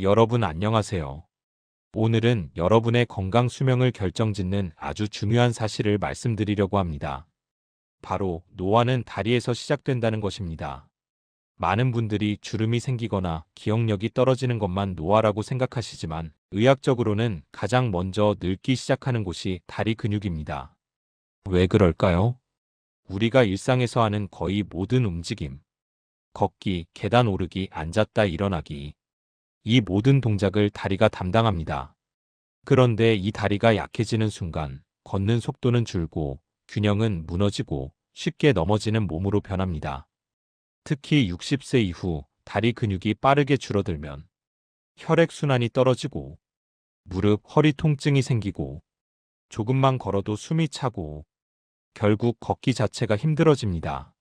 여러분 안녕하세요. 오늘은 여러분의 건강 수명을 결정짓는 아주 중요한 사실을 말씀드리려고 합니다. 바로 노화는 다리에서 시작된다는 것입니다. 많은 분들이 주름이 생기거나 기억력이 떨어지는 것만 노화라고 생각하시지만 의학적으로는 가장 먼저 늙기 시작하는 곳이 다리 근육입니다. 왜 그럴까요? 우리가 일상에서 하는 거의 모든 움직임, 걷기, 계단 오르기, 앉았다 일어나기, 이 모든 동작을 다리가 담당합니다. 그런데 이 다리가 약해지는 순간 걷는 속도는 줄고 균형은 무너지고 쉽게 넘어지는 몸으로 변합니다. 특히 60세 이후 다리 근육이 빠르게 줄어들면 혈액순환이 떨어지고 무릎, 허리 통증이 생기고 조금만 걸어도 숨이 차고 결국 걷기 자체가 힘들어집니다.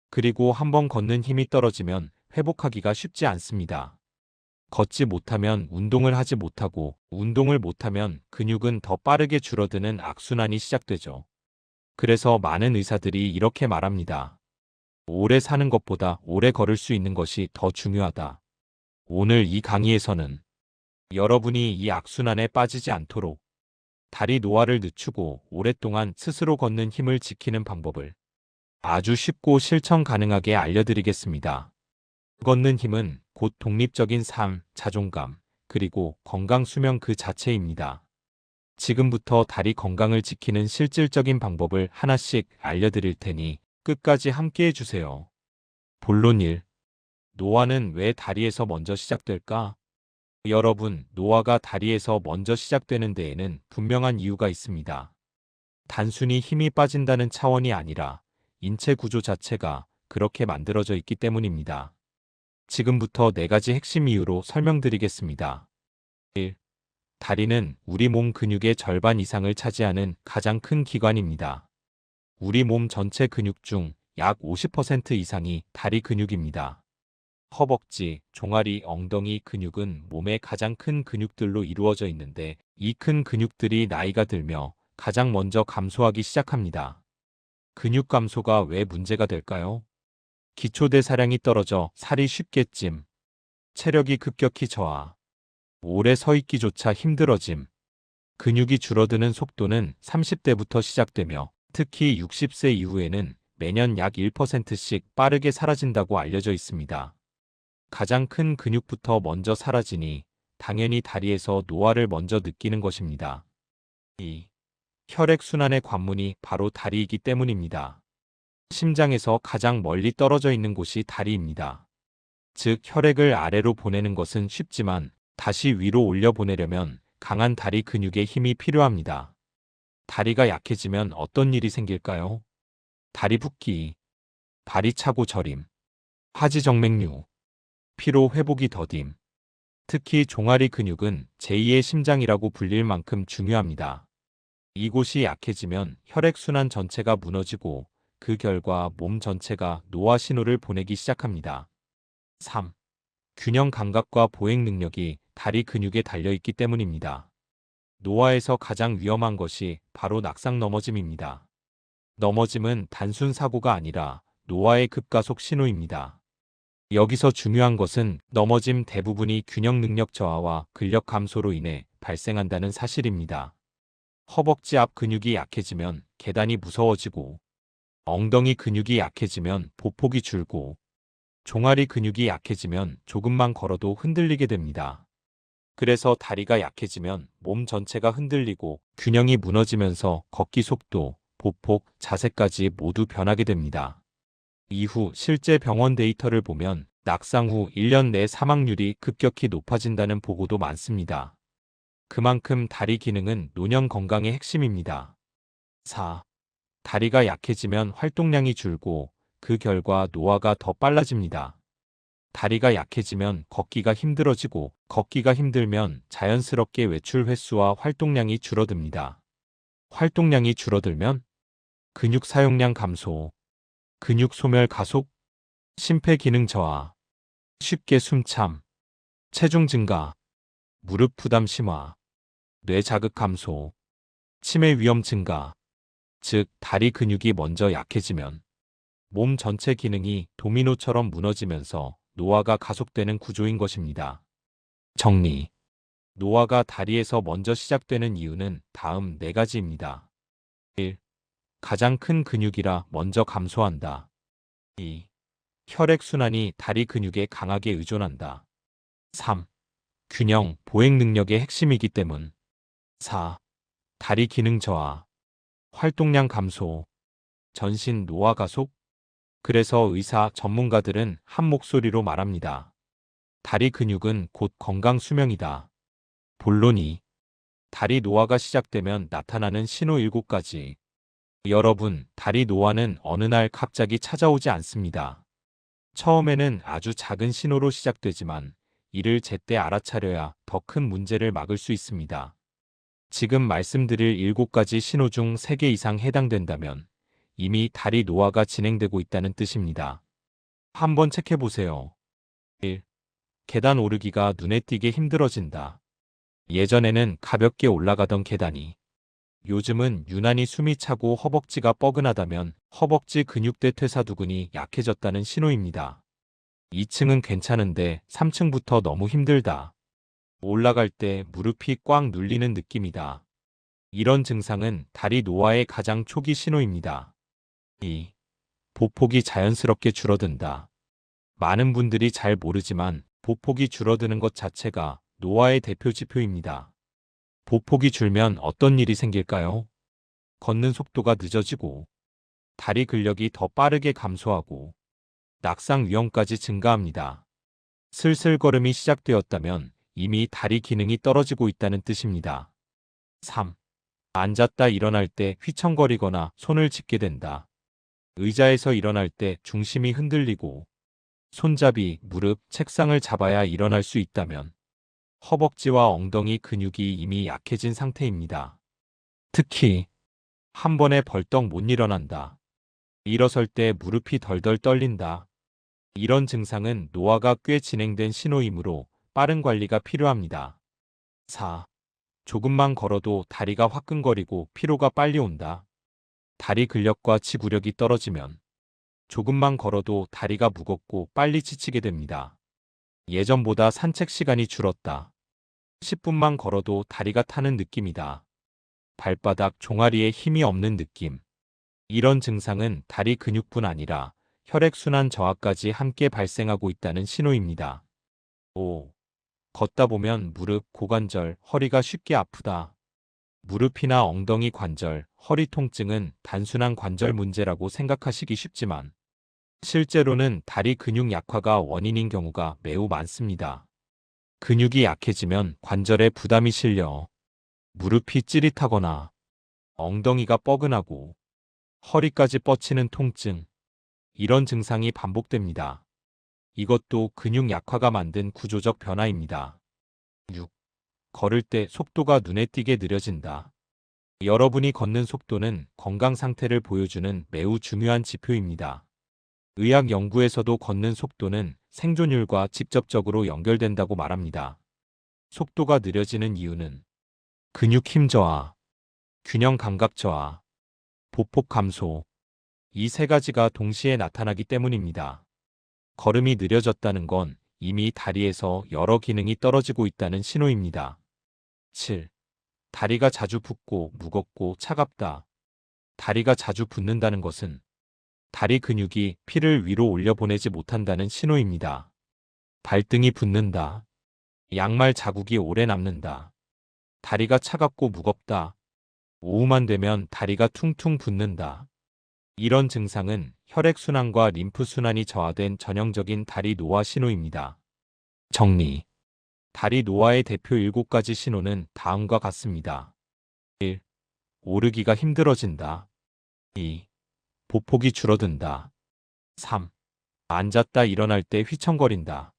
그리고 한번 걷는 힘이 떨어지면 회복하기가 쉽지 않습니다. 걷지 못하면 운동을 하지 못하고 운동을 못하면 근육은 더 빠르게 줄어드는 악순환이 시작되죠. 그래서 많은 의사들이 이렇게 말합니다. 오래 사는 것보다 오래 걸을 수 있는 것이 더 중요하다. 오늘 이 강의에서는 여러분이 이 악순환에 빠지지 않도록 다리 노화를 늦추고 오랫동안 스스로 걷는 힘을 지키는 방법을 아주 쉽고 실천 가능하게 알려드리겠습니다. 걷는 힘은 곧 독립적인 삶, 자존감, 그리고 건강 수명 그 자체입니다. 지금부터 다리 건강을 지키는 실질적인 방법을 하나씩 알려드릴 테니 끝까지 함께 해주세요. 본론 1. 노화는 왜 다리에서 먼저 시작될까? 여러분, 노화가 다리에서 먼저 시작되는 데에는 분명한 이유가 있습니다. 단순히 힘이 빠진다는 차원이 아니라 인체 구조 자체가 그렇게 만들어져 있기 때문입니다. 지금부터 4가지 핵심 이유로 설명드리겠습니다. 1. 다리는 우리 몸 근육의 절반 이상을 차지하는 가장 큰 기관입니다. 우리 몸 전체 근육 중 약 50% 이상이 다리 근육입니다. 허벅지, 종아리, 엉덩이 근육은 몸의 가장 큰 근육들로 이루어져 있는데 이 큰 근육들이 나이가 들며 가장 먼저 감소하기 시작합니다. 근육 감소가 왜 문제가 될까요? 기초대사량이 떨어져 살이 쉽게 찜, 체력이 급격히 저하, 오래 서 있기조차 힘들어짐, 근육이 줄어드는 속도는 30대부터 시작되며 특히 60세 이후에는 매년 약 1%씩 빠르게 사라진다고 알려져 있습니다. 가장 큰 근육부터 먼저 사라지니 당연히 다리에서 노화를 먼저 느끼는 것입니다. 2. 혈액순환의 관문이 바로 다리이기 때문입니다. 심장에서 가장 멀리 떨어져 있는 곳이 다리입니다. 즉, 혈액을 아래로 보내는 것은 쉽지만 다시 위로 올려 보내려면 강한 다리 근육의 힘이 필요합니다. 다리가 약해지면 어떤 일이 생길까요? 다리 붓기, 발이 차고 저림, 하지정맥류, 피로 회복이 더딤. 특히 종아리 근육은 제2의 심장이라고 불릴 만큼 중요합니다. 이곳이 약해지면 혈액순환 전체가 무너지고 그 결과 몸 전체가 노화 신호를 보내기 시작합니다. 3. 균형 감각과 보행 능력이 다리 근육에 달려있기 때문입니다. 노화에서 가장 위험한 것이 바로 낙상 넘어짐입니다. 넘어짐은 단순 사고가 아니라 노화의 급가속 신호입니다. 여기서 중요한 것은 넘어짐 대부분이 균형 능력 저하와 근력 감소로 인해 발생한다는 사실입니다. 허벅지 앞 근육이 약해지면 계단이 무서워지고, 엉덩이 근육이 약해지면 보폭이 줄고, 종아리 근육이 약해지면 조금만 걸어도 흔들리게 됩니다. 그래서 다리가 약해지면 몸 전체가 흔들리고 균형이 무너지면서 걷기 속도, 보폭, 자세까지 모두 변하게 됩니다. 이후 실제 병원 데이터를 보면 낙상 후 1년 내 사망률이 급격히 높아진다는 보고도 많습니다. 그만큼 다리 기능은 노년 건강의 핵심입니다. 4. 다리가 약해지면 활동량이 줄고 그 결과 노화가 더 빨라집니다. 다리가 약해지면 걷기가 힘들어지고 걷기가 힘들면 자연스럽게 외출 횟수와 활동량이 줄어듭니다. 활동량이 줄어들면 근육 사용량 감소, 근육 소멸 가속, 심폐기능 저하, 쉽게 숨참, 체중 증가, 무릎 부담 심화, 뇌 자극 감소, 치매 위험 증가. 즉, 다리 근육이 먼저 약해지면 몸 전체 기능이 도미노처럼 무너지면서 노화가 가속되는 구조인 것입니다. 정리. 노화가 다리에서 먼저 시작되는 이유는 다음 4가지입니다. 1. 가장 큰 근육이라 먼저 감소한다. 2. 혈액순환이 다리 근육에 강하게 의존한다. 3. 균형, 보행 능력의 핵심이기 때문. 4. 다리 기능 저하, 활동량 감소, 전신 노화 가속. 그래서 의사 전문가들은 한 목소리로 말합니다. 다리 근육은 곧 건강 수명이다. 본론 2. 다리 노화가 시작되면 나타나는 신호 7가지. 여러분, 다리 노화는 어느 날 갑자기 찾아오지 않습니다. 처음에는 아주 작은 신호로 시작되지만 이를 제때 알아차려야 더 큰 문제를 막을 수 있습니다. 지금 말씀드릴 7가지 신호 중 3개 이상 해당된다면 이미 다리 노화가 진행되고 있다는 뜻입니다. 한번 체크해보세요. 1. 계단 오르기가 눈에 띄게 힘들어진다. 예전에는 가볍게 올라가던 계단이 요즘은 유난히 숨이 차고 허벅지가 뻐근하다면 허벅지 근육대 퇴사두근이 약해졌다는 신호입니다. 2층은 괜찮은데 3층부터 너무 힘들다. 올라갈 때 무릎이 꽉 눌리는 느낌이다. 이런 증상은 다리 노화의 가장 초기 신호입니다. 2. 보폭이 자연스럽게 줄어든다. 많은 분들이 잘 모르지만 보폭이 줄어드는 것 자체가 노화의 대표 지표입니다. 보폭이 줄면 어떤 일이 생길까요? 걷는 속도가 늦어지고, 다리 근력이 더 빠르게 감소하고, 낙상 위험까지 증가합니다. 슬슬 걸음이 시작되었다면 이미 다리 기능이 떨어지고 있다는 뜻입니다. 3. 앉았다 일어날 때 휘청거리거나 손을 짚게 된다. 의자에서 일어날 때 중심이 흔들리고, 손잡이, 무릎, 책상을 잡아야 일어날 수 있다면 허벅지와 엉덩이 근육이 이미 약해진 상태입니다. 특히 한 번에 벌떡 못 일어난다. 일어설 때 무릎이 덜덜 떨린다. 이런 증상은 노화가 꽤 진행된 신호이므로 빠른 관리가 필요합니다. 4. 조금만 걸어도 다리가 화끈거리고 피로가 빨리 온다. 다리 근력과 지구력이 떨어지면 조금만 걸어도 다리가 무겁고 빨리 지치게 됩니다. 예전보다 산책 시간이 줄었다. 10분만 걸어도 다리가 타는 느낌이다. 발바닥, 종아리에 힘이 없는 느낌. 이런 증상은 다리 근육뿐 아니라 혈액순환 저하까지 함께 발생하고 있다는 신호입니다. 5. 걷다 보면 무릎, 고관절, 허리가 쉽게 아프다. 무릎이나 엉덩이 관절, 허리 통증은 단순한 관절 문제라고 생각하시기 쉽지만 실제로는 다리 근육 약화가 원인인 경우가 매우 많습니다. 근육이 약해지면 관절에 부담이 실려 무릎이 찌릿하거나 엉덩이가 뻐근하고 허리까지 뻗치는 통증, 이런 증상이 반복됩니다. 이것도 근육 약화가 만든 구조적 변화입니다. 6. 걸을 때 속도가 눈에 띄게 느려진다. 여러분이 걷는 속도는 건강 상태를 보여주는 매우 중요한 지표입니다. 의학 연구에서도 걷는 속도는 생존율과 직접적으로 연결된다고 말합니다. 속도가 느려지는 이유는 근육 힘 저하, 균형 감각 저하, 보폭 감소, 이 3가지가 동시에 나타나기 때문입니다. 걸음이 느려졌다는 건 이미 다리에서 여러 기능이 떨어지고 있다는 신호입니다. 7. 다리가 자주 붓고 무겁고 차갑다. 다리가 자주 붓는다는 것은 다리 근육이 피를 위로 올려보내지 못한다는 신호입니다. 발등이 붓는다. 양말 자국이 오래 남는다. 다리가 차갑고 무겁다. 오후만 되면 다리가 퉁퉁 붓는다. 이런 증상은 혈액순환과 림프순환이 저하된 전형적인 다리 노화 신호입니다. 정리. 다리 노화의 대표 7가지 신호는 다음과 같습니다. 1. 오르기가 힘들어진다. 2. 보폭이 줄어든다. 3. 앉았다 일어날 때 휘청거린다.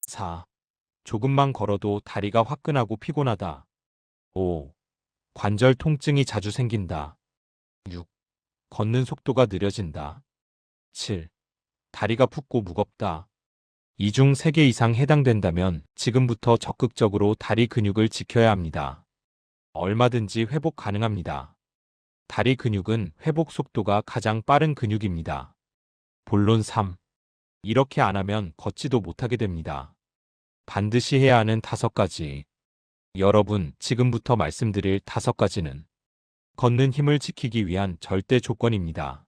4. 조금만 걸어도 다리가 화끈하고 피곤하다. 5. 관절 통증이 자주 생긴다. 6. 걷는 속도가 느려진다. 7. 다리가 붓고 무겁다. 이 중 3개 이상 해당된다면 지금부터 적극적으로 다리 근육을 지켜야 합니다. 얼마든지 회복 가능합니다. 다리 근육은 회복 속도가 가장 빠른 근육입니다. 본론 3. 이렇게 안 하면 걷지도 못하게 됩니다. 반드시 해야 하는 5가지. 여러분, 지금부터 말씀드릴 5가지는 걷는 힘을 지키기 위한 절대 조건입니다.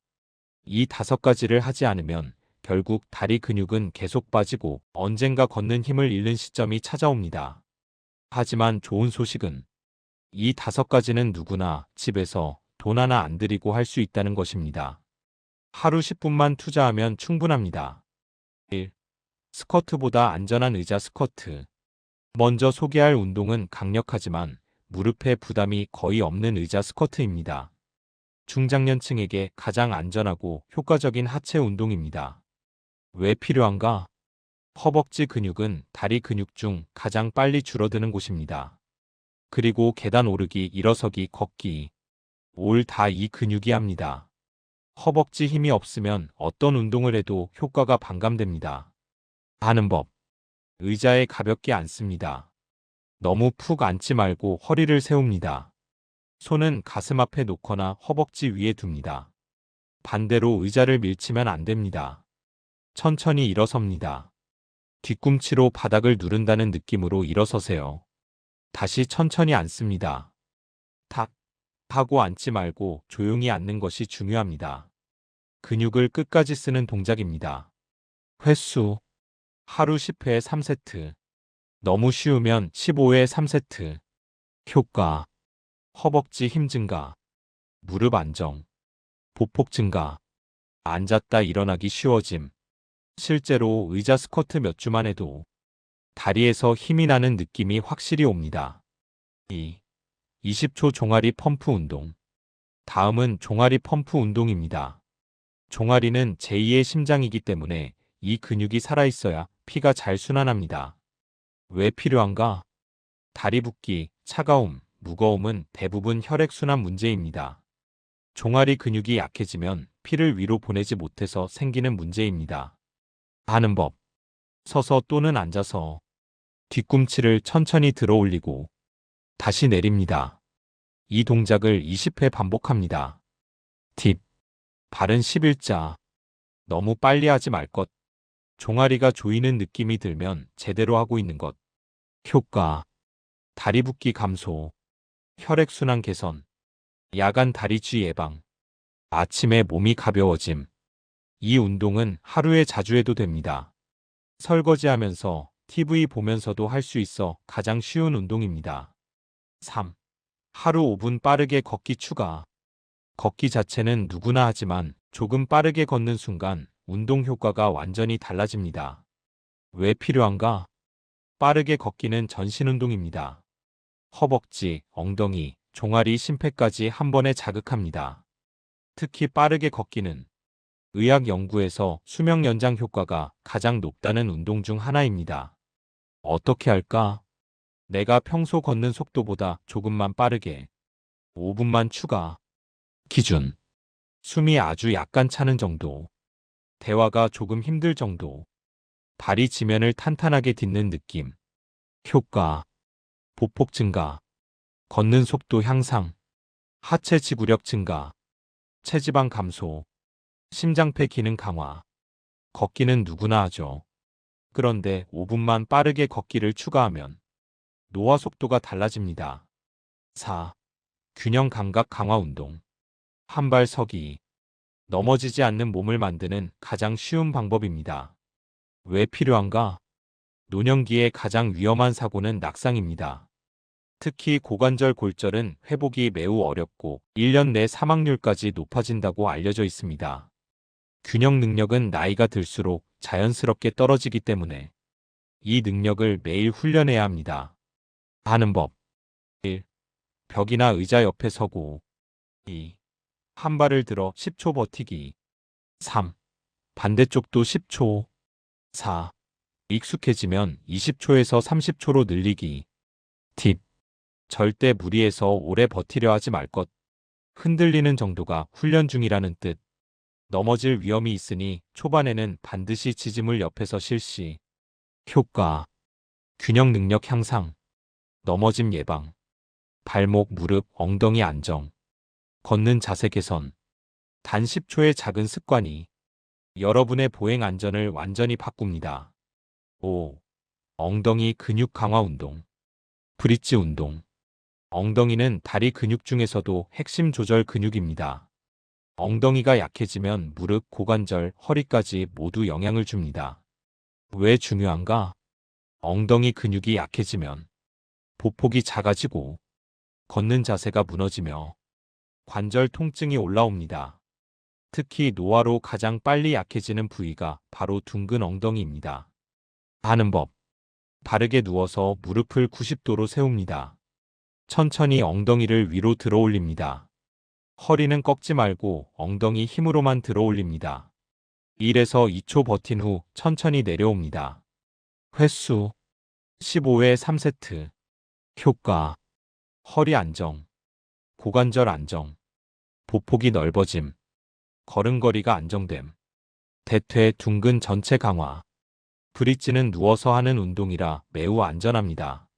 이 5가지를 하지 않으면 결국 다리 근육은 계속 빠지고 언젠가 걷는 힘을 잃는 시점이 찾아옵니다. 하지만 좋은 소식은 이 5가지는 누구나 집에서 돈 하나 안 들이고 할 수 있다는 것입니다. 하루 10분만 투자하면 충분합니다. 1. 스쿼트보다 안전한 의자 스쿼트. 먼저 소개할 운동은 강력하지만 무릎에 부담이 거의 없는 의자 스쿼트입니다. 중장년층에게 가장 안전하고 효과적인 하체 운동입니다. 왜 필요한가? 허벅지 근육은 다리 근육 중 가장 빨리 줄어드는 곳입니다. 그리고 계단 오르기, 일어서기, 걷기, 올 다 이 근육이 합니다. 허벅지 힘이 없으면 어떤 운동을 해도 효과가 반감됩니다. 하는 법. 의자에 가볍게 앉습니다. 너무 푹 앉지 말고 허리를 세웁니다. 손은 가슴 앞에 놓거나 허벅지 위에 둡니다. 반대로 의자를 밀치면 안 됩니다. 천천히 일어섭니다. 뒤꿈치로 바닥을 누른다는 느낌으로 일어서세요. 다시 천천히 앉습니다. 탁 하고 앉지 말고 조용히 앉는 것이 중요합니다. 근육을 끝까지 쓰는 동작입니다. 횟수. 하루 10회 3세트. 너무 쉬우면 15회 3세트. 효과. 허벅지 힘 증가. 무릎 안정. 보폭 증가. 앉았다 일어나기 쉬워짐. 실제로 의자 스쿼트 몇 주만 해도 다리에서 힘이 나는 느낌이 확실히 옵니다. 2. 20초 종아리 펌프 운동. 다음은 종아리 펌프 운동입니다. 종아리는 제2의 심장이기 때문에 이 근육이 살아있어야 피가 잘 순환합니다. 왜 필요한가? 다리 붓기, 차가움, 무거움은 대부분 혈액순환 문제입니다. 종아리 근육이 약해지면 피를 위로 보내지 못해서 생기는 문제입니다. 하는 법. 서서 또는 앉아서 뒤꿈치를 천천히 들어 올리고 다시 내립니다. 이 동작을 20회 반복합니다. 팁. 발은 11자. 너무 빨리 하지 말 것. 종아리가 조이는 느낌이 들면 제대로 하고 있는 것. 효과. 다리 붓기 감소. 혈액순환 개선. 야간 다리쥐 예방. 아침에 몸이 가벼워짐. 이 운동은 하루에 자주 해도 됩니다. 설거지하면서 TV 보면서도 할 수 있어 가장 쉬운 운동입니다. 3. 하루 5분 빠르게 걷기 추가. 걷기 자체는 누구나 하지만 조금 빠르게 걷는 순간 운동 효과가 완전히 달라집니다. 왜 필요한가? 빠르게 걷기는 전신 운동입니다. 허벅지, 엉덩이, 종아리, 심폐까지 한 번에 자극합니다. 특히 빠르게 걷기는 의학 연구에서 수명 연장 효과가 가장 높다는 운동 중 하나입니다. 어떻게 할까? 내가 평소 걷는 속도보다 조금만 빠르게 5분만 추가. 기준. 숨이 아주 약간 차는 정도. 대화가 조금 힘들 정도. 다리 지면을 탄탄하게 딛는 느낌. 효과. 보폭 증가. 걷는 속도 향상. 하체 지구력 증가. 체지방 감소. 심장폐 기능 강화. 걷기는 누구나 하죠. 그런데 5분만 빠르게 걷기를 추가하면 노화 속도가 달라집니다. 4. 균형 감각 강화 운동. 한 발 서기. 넘어지지 않는 몸을 만드는 가장 쉬운 방법입니다. 왜 필요한가? 노년기의 가장 위험한 사고는 낙상입니다. 특히 고관절 골절은 회복이 매우 어렵고 1년 내 사망률까지 높아진다고 알려져 있습니다. 균형 능력은 나이가 들수록 자연스럽게 떨어지기 때문에 이 능력을 매일 훈련해야 합니다. 하는 법. 1. 벽이나 의자 옆에 서고. 2. 한 발을 들어 10초 버티기. 3. 반대쪽도 10초. 4. 익숙해지면 20초에서 30초로 늘리기. 팁. 절대 무리해서 오래 버티려 하지 말 것. 흔들리는 정도가 훈련 중이라는 뜻. 넘어질 위험이 있으니 초반에는 반드시 지짐을 옆에서 실시. 효과. 균형 능력 향상. 넘어짐 예방. 발목, 무릎, 엉덩이 안정. 걷는 자세 개선. 단 10초의 작은 습관이 여러분의 보행 안전을 완전히 바꿉니다. 5. 엉덩이 근육 강화 운동. 브릿지 운동. 엉덩이는 다리 근육 중에서도 핵심 조절 근육입니다. 엉덩이가 약해지면 무릎, 고관절, 허리까지 모두 영향을 줍니다. 왜 중요한가? 엉덩이 근육이 약해지면 보폭이 작아지고 걷는 자세가 무너지며 관절 통증이 올라옵니다. 특히 노화로 가장 빨리 약해지는 부위가 바로 둥근 엉덩이입니다. 하는 법. 바르게 누워서 무릎을 90도로 세웁니다. 천천히 엉덩이를 위로 들어 올립니다. 허리는 꺾지 말고 엉덩이 힘으로만 들어 올립니다. 1에서 2초 버틴 후 천천히 내려옵니다. 횟수 15회 3세트. 효과 허리 안정, 고관절 안정, 보폭이 넓어짐, 걸음걸이가 안정됨, 대퇴 둥근 전체 강화. 브릿지는 누워서 하는 운동이라 매우 안전합니다.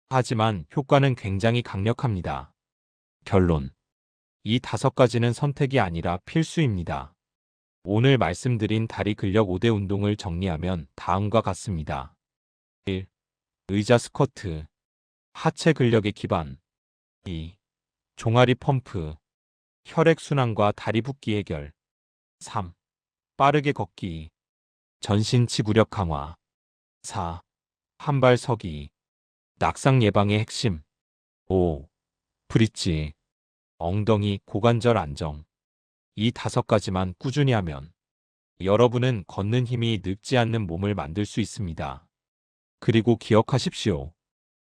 하지만 효과는 굉장히 강력합니다. 결론. 이 5가지는 선택이 아니라 필수입니다. 오늘 말씀드린 다리 근력 5대 운동을 정리하면 다음과 같습니다. 1. 의자 스쿼트. 하체 근력의 기반. 2. 종아리 펌프. 혈액순환과 다리 붓기 해결. 3. 빠르게 걷기. 전신 지구력 강화. 4. 한발 서기. 낙상 예방의 핵심. 5. 브릿지. 엉덩이, 고관절 안정. 이 5가지만 꾸준히 하면 여러분은 걷는 힘이 늙지 않는 몸을 만들 수 있습니다. 그리고 기억하십시오.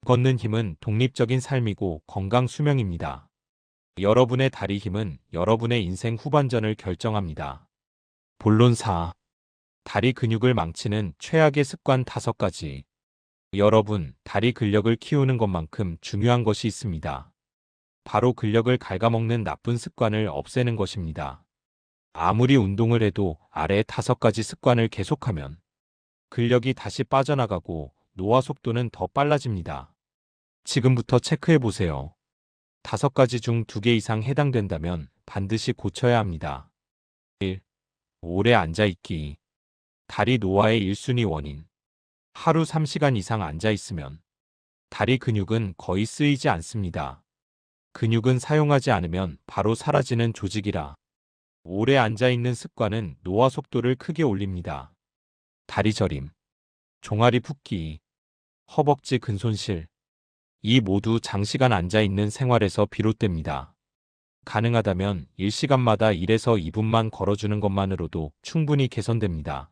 걷는 힘은 독립적인 삶이고 건강 수명입니다. 여러분의 다리 힘은 여러분의 인생 후반전을 결정합니다. 본론 4. 다리 근육을 망치는 최악의 습관 5가지. 여러분, 다리 근력을 키우는 것만큼 중요한 것이 있습니다. 바로 근력을 갉아먹는 나쁜 습관을 없애는 것입니다. 아무리 운동을 해도 아래 5가지 습관을 계속하면 근력이 다시 빠져나가고 노화 속도는 더 빨라집니다. 지금부터 체크해 보세요. 5가지 중 2개 이상 해당된다면 반드시 고쳐야 합니다. 1. 오래 앉아있기. 다리 노화의 1순위 원인. 하루 3시간 이상 앉아있으면 다리 근육은 거의 쓰이지 않습니다. 근육은 사용하지 않으면 바로 사라지는 조직이라 오래 앉아있는 습관은 노화 속도를 크게 올립니다. 다리 저림, 종아리 붓기, 허벅지 근손실. 이 모두 장시간 앉아있는 생활에서 비롯됩니다. 가능하다면 1시간마다 1에서 2분만 걸어주는 것만으로도 충분히 개선됩니다.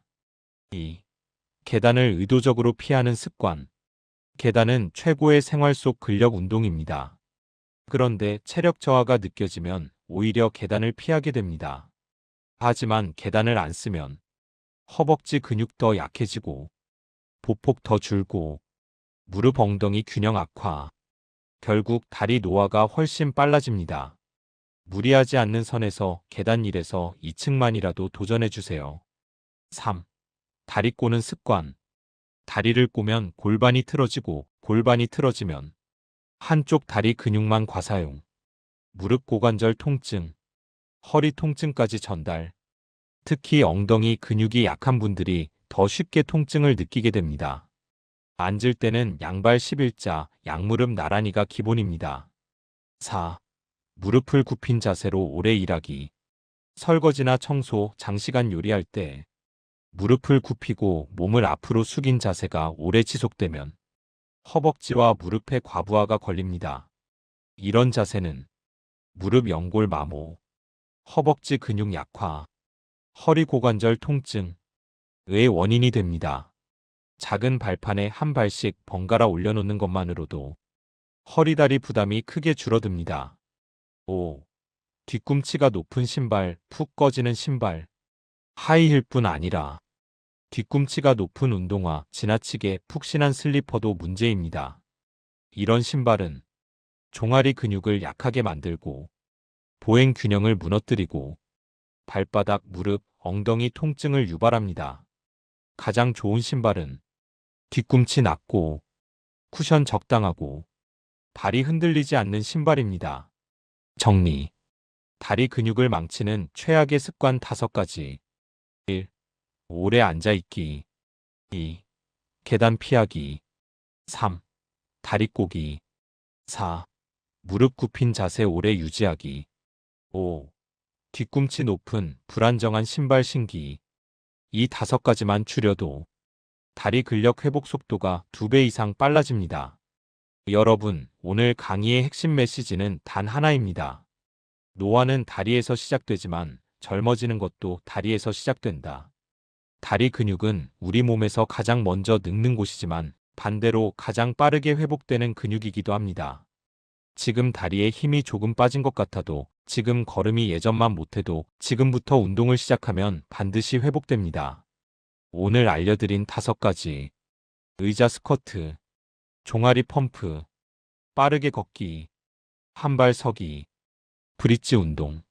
2. 계단을 의도적으로 피하는 습관. 계단은 최고의 생활 속 근력 운동입니다. 그런데 체력 저하가 느껴지면 오히려 계단을 피하게 됩니다. 하지만 계단을 안 쓰면 허벅지 근육 더 약해지고 보폭 더 줄고 무릎 엉덩이 균형 악화. 결국 다리 노화가 훨씬 빨라집니다. 무리하지 않는 선에서 계단 1에서 2층만이라도 도전해주세요. 3. 다리 꼬는 습관. 다리를 꼬면 골반이 틀어지고 골반이 틀어지면 한쪽 다리 근육만 과사용. 무릎 고관절 통증, 허리 통증까지 전달. 특히 엉덩이 근육이 약한 분들이 더 쉽게 통증을 느끼게 됩니다. 앉을 때는 양발 11자, 양무릎 나란히가 기본입니다. 4. 무릎을 굽힌 자세로 오래 일하기. 설거지나 청소, 장시간 요리할 때 무릎을 굽히고 몸을 앞으로 숙인 자세가 오래 지속되면 허벅지와 무릎의 과부하가 걸립니다. 이런 자세는 무릎 연골 마모, 허벅지 근육 약화, 허리 고관절 통증의 원인이 됩니다. 작은 발판에 한 발씩 번갈아 올려놓는 것만으로도 허리다리 부담이 크게 줄어듭니다. 5. 뒤꿈치가 높은 신발, 푹 꺼지는 신발. 하이힐뿐 아니라 뒤꿈치가 높은 운동화, 지나치게 푹신한 슬리퍼도 문제입니다. 이런 신발은 종아리 근육을 약하게 만들고 보행 균형을 무너뜨리고 발바닥, 무릎, 엉덩이 통증을 유발합니다. 가장 좋은 신발은 뒤꿈치 낮고 쿠션 적당하고 발이 흔들리지 않는 신발입니다. 정리. 다리 근육을 망치는 최악의 습관 5가지. 1. 오래 앉아있기. 2. 계단 피하기. 3. 다리 꼬기. 4. 무릎 굽힌 자세 오래 유지하기. 5. 뒤꿈치 높은 불안정한 신발 신기. 이 5가지만 줄여도 다리 근력 회복 속도가 2배 이상 빨라집니다. 여러분, 오늘 강의의 핵심 메시지는 단 하나입니다. 노화는 다리에서 시작되지만 젊어지는 것도 다리에서 시작된다. 다리 근육은 우리 몸에서 가장 먼저 늙는 곳이지만 반대로 가장 빠르게 회복되는 근육이기도 합니다. 지금 다리에 힘이 조금 빠진 것 같아도, 지금 걸음이 예전만 못해도 지금부터 운동을 시작하면 반드시 회복됩니다. 오늘 알려드린 5가지. 의자 스쿼트, 종아리 펌프, 빠르게 걷기, 한발 서기, 브릿지 운동.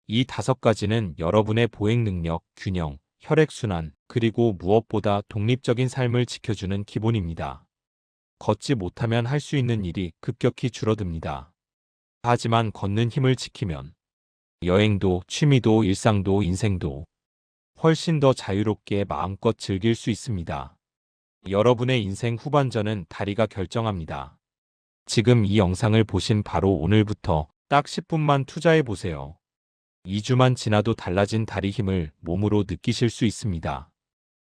이 5가지는 여러분의 보행 능력, 균형, 혈액순환, 그리고 무엇보다 독립적인 삶을 지켜주는 기본입니다. 걷지 못하면 할 수 있는 일이 급격히 줄어듭니다. 하지만 걷는 힘을 지키면 여행도, 취미도, 일상도, 인생도 훨씬 더 자유롭게 마음껏 즐길 수 있습니다. 여러분의 인생 후반전은 다리가 결정합니다. 지금 이 영상을 보신 바로 오늘부터 딱 10분만 투자해 보세요. 2주만 지나도 달라진 다리 힘을 몸으로 느끼실 수 있습니다.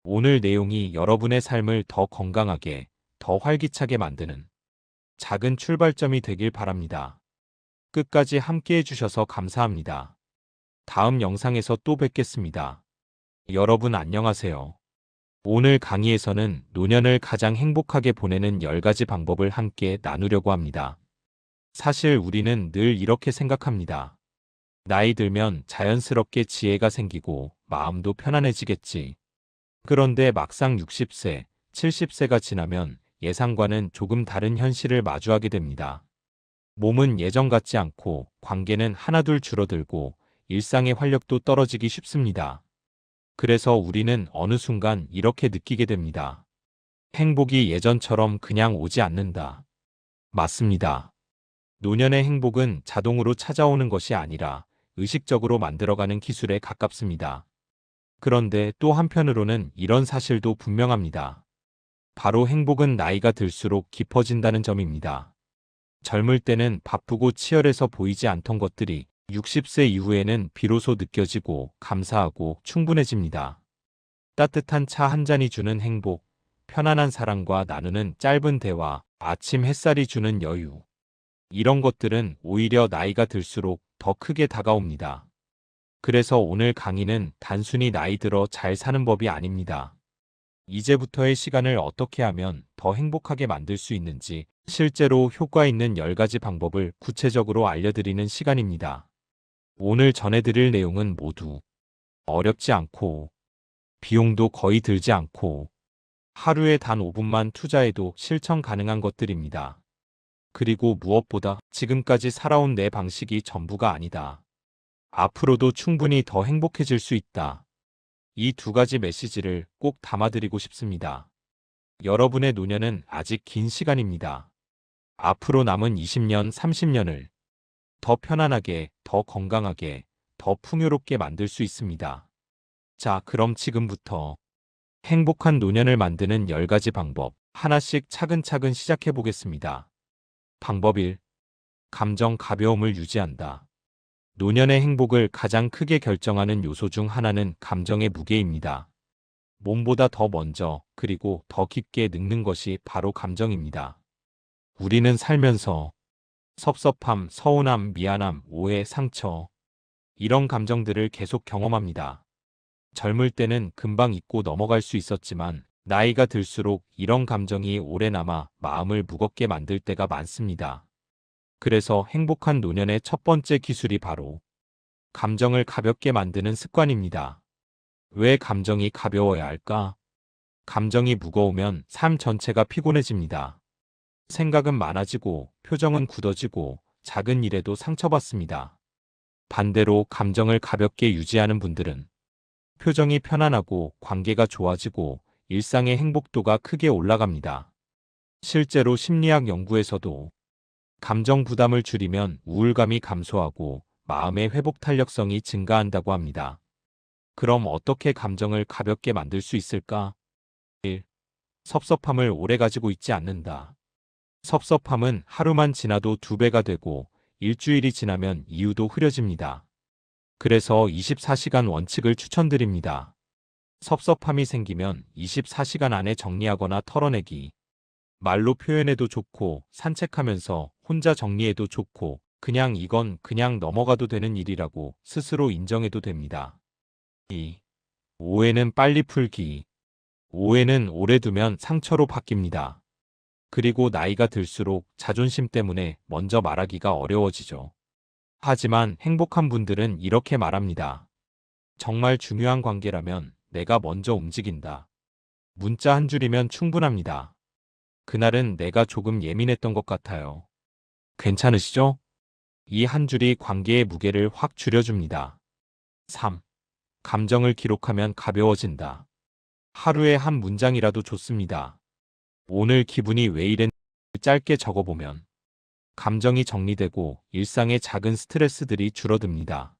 오늘 내용이 여러분의 삶을 더 건강하게, 더 활기차게 만드는 작은 출발점이 되길 바랍니다. 끝까지 함께 해주셔서 감사합니다. 다음 영상에서 또 뵙겠습니다. 여러분 안녕하세요. 오늘 강의에서는 노년을 가장 행복하게 보내는 10가지 방법을 함께 나누려고 합니다. 사실 우리는 늘 이렇게 생각합니다. 나이 들면 자연스럽게 지혜가 생기고 마음도 편안해지겠지. 그런데 막상 60세, 70세가 지나면 예상과는 조금 다른 현실을 마주하게 됩니다. 몸은 예전 같지 않고 관계는 하나둘 줄어들고 일상의 활력도 떨어지기 쉽습니다. 그래서 우리는 어느 순간 이렇게 느끼게 됩니다. 행복이 예전처럼 그냥 오지 않는다. 맞습니다. 노년의 행복은 자동으로 찾아오는 것이 아니라 의식적으로 만들어가는 기술에 가깝습니다. 그런데 또 한편으로는 이런 사실도 분명합니다. 바로 행복은 나이가 들수록 깊어진다는 점입니다. 젊을 때는 바쁘고 치열해서 보이지 않던 것들이 60세 이후에는 비로소 느껴지고 감사하고 충분해집니다. 따뜻한 차 한 잔이 주는 행복, 편안한 사람과 나누는 짧은 대화, 아침 햇살이 주는 여유. 이런 것들은 오히려 나이가 들수록 더 크게 다가옵니다. 그래서 오늘 강의는 단순히 나이 들어 잘 사는 법이 아닙니다. 이제부터의 시간을 어떻게 하면 더 행복하게 만들 수 있는지 실제로 효과 있는 10가지 방법을 구체적으로 알려드리는 시간입니다. 오늘 전해드릴 내용은 모두 어렵지 않고 비용도 거의 들지 않고 하루에 단 5분만 투자해도 실천 가능한 것들입니다. 그리고 무엇보다 지금까지 살아온 내 방식이 전부가 아니다. 앞으로도 충분히 더 행복해질 수 있다. 이 2가지 메시지를 꼭 담아드리고 싶습니다. 여러분의 노년은 아직 긴 시간입니다. 앞으로 남은 20년, 30년을 더 편안하게, 더 건강하게, 더 풍요롭게 만들 수 있습니다. 자, 그럼 지금부터 행복한 노년을 만드는 10가지 방법 하나씩 차근차근 시작해 보겠습니다. 방법 1. 감정 가벼움을 유지한다. 노년의 행복을 가장 크게 결정하는 요소 중 하나는 감정의 무게입니다. 몸보다 더 먼저 그리고 더 깊게 늙는 것이 바로 감정입니다. 우리는 살면서 섭섭함, 서운함, 미안함, 오해, 상처 이런 감정들을 계속 경험합니다. 젊을 때는 금방 잊고 넘어갈 수 있었지만 나이가 들수록 이런 감정이 오래 남아 마음을 무겁게 만들 때가 많습니다. 그래서 행복한 노년의 첫 번째 기술이 바로 감정을 가볍게 만드는 습관입니다. 왜 감정이 가벼워야 할까? 감정이 무거우면 삶 전체가 피곤해집니다. 생각은 많아지고 표정은 굳어지고 작은 일에도 상처받습니다. 반대로 감정을 가볍게 유지하는 분들은 표정이 편안하고 관계가 좋아지고 일상의 행복도가 크게 올라갑니다. 실제로 심리학 연구에서도 감정 부담을 줄이면 우울감이 감소하고 마음의 회복 탄력성이 증가한다고 합니다. 그럼 어떻게 감정을 가볍게 만들 수 있을까? 1. 섭섭함을 오래 가지고 있지 않는다. 섭섭함은 하루만 지나도 2배가 되고 일주일이 지나면 이유도 흐려집니다. 그래서 24시간 원칙을 추천드립니다. 섭섭함이 생기면 24시간 안에 정리하거나 털어내기. 말로 표현해도 좋고 산책하면서 혼자 정리해도 좋고 그냥 이건 그냥 넘어가도 되는 일이라고 스스로 인정해도 됩니다. 2. 오해는 빨리 풀기. 오해는 오래 두면 상처로 바뀝니다. 그리고 나이가 들수록 자존심 때문에 먼저 말하기가 어려워지죠. 하지만 행복한 분들은 이렇게 말합니다. 정말 중요한 관계라면 내가 먼저 움직인다. 문자 한 줄이면 충분합니다. 그날은 내가 조금 예민했던 것 같아요. 괜찮으시죠? 이 한 줄이 관계의 무게를 확 줄여줍니다. 3. 감정을 기록하면 가벼워진다. 하루에 한 문장이라도 좋습니다. 오늘 기분이 왜 이랬는지 짧게 적어보면 감정이 정리되고 일상의 작은 스트레스들이 줄어듭니다.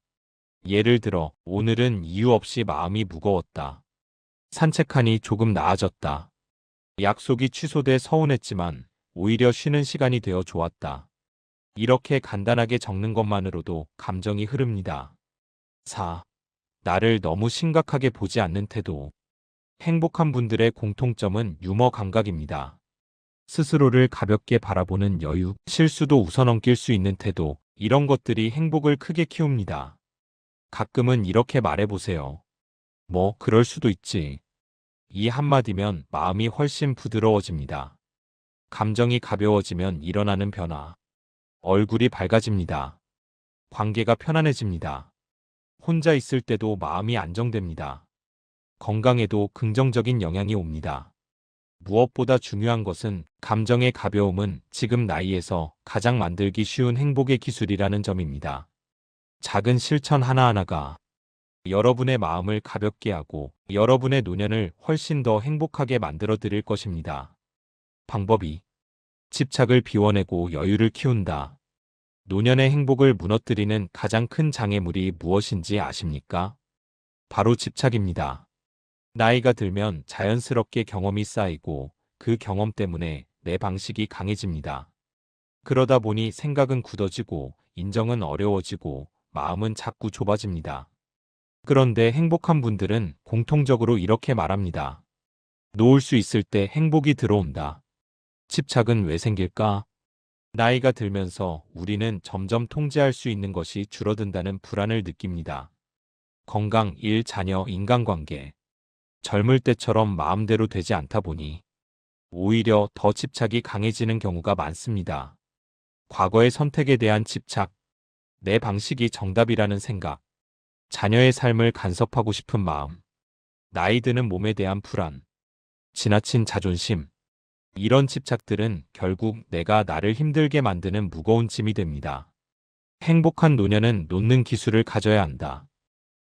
예를 들어 오늘은 이유 없이 마음이 무거웠다. 산책하니 조금 나아졌다. 약속이 취소돼 서운했지만 오히려 쉬는 시간이 되어 좋았다. 이렇게 간단하게 적는 것만으로도 감정이 흐릅니다. 4. 나를 너무 심각하게 보지 않는 태도. 행복한 분들의 공통점은 유머 감각입니다. 스스로를 가볍게 바라보는 여유, 실수도 웃어넘길 수 있는 태도, 이런 것들이 행복을 크게 키웁니다. 가끔은 이렇게 말해보세요. 뭐, 그럴 수도 있지. 이 한마디면 마음이 훨씬 부드러워집니다. 감정이 가벼워지면 일어나는 변화. 얼굴이 밝아집니다. 관계가 편안해집니다. 혼자 있을 때도 마음이 안정됩니다. 건강에도 긍정적인 영향이 옵니다. 무엇보다 중요한 것은 감정의 가벼움은 지금 나이에서 가장 만들기 쉬운 행복의 기술이라는 점입니다. 작은 실천 하나하나가 여러분의 마음을 가볍게 하고 여러분의 노년을 훨씬 더 행복하게 만들어 드릴 것입니다. 방법이 집착을 비워내고 여유를 키운다. 노년의 행복을 무너뜨리는 가장 큰 장애물이 무엇인지 아십니까? 바로 집착입니다. 나이가 들면 자연스럽게 경험이 쌓이고 그 경험 때문에 내 방식이 강해집니다. 그러다 보니 생각은 굳어지고 인정은 어려워지고 마음은 자꾸 좁아집니다. 그런데 행복한 분들은 공통적으로 이렇게 말합니다. 놓을 수 있을 때 행복이 들어온다. 집착은 왜 생길까? 나이가 들면서 우리는 점점 통제할 수 있는 것이 줄어든다는 불안을 느낍니다. 건강, 일, 자녀, 인간관계. 젊을 때처럼 마음대로 되지 않다 보니 오히려 더 집착이 강해지는 경우가 많습니다. 과거의 선택에 대한 집착, 내 방식이 정답이라는 생각, 자녀의 삶을 간섭하고 싶은 마음, 나이 드는 몸에 대한 불안, 지나친 자존심, 이런 집착들은 결국 내가 나를 힘들게 만드는 무거운 짐이 됩니다. 행복한 노년은 놓는 기술을 가져야 한다.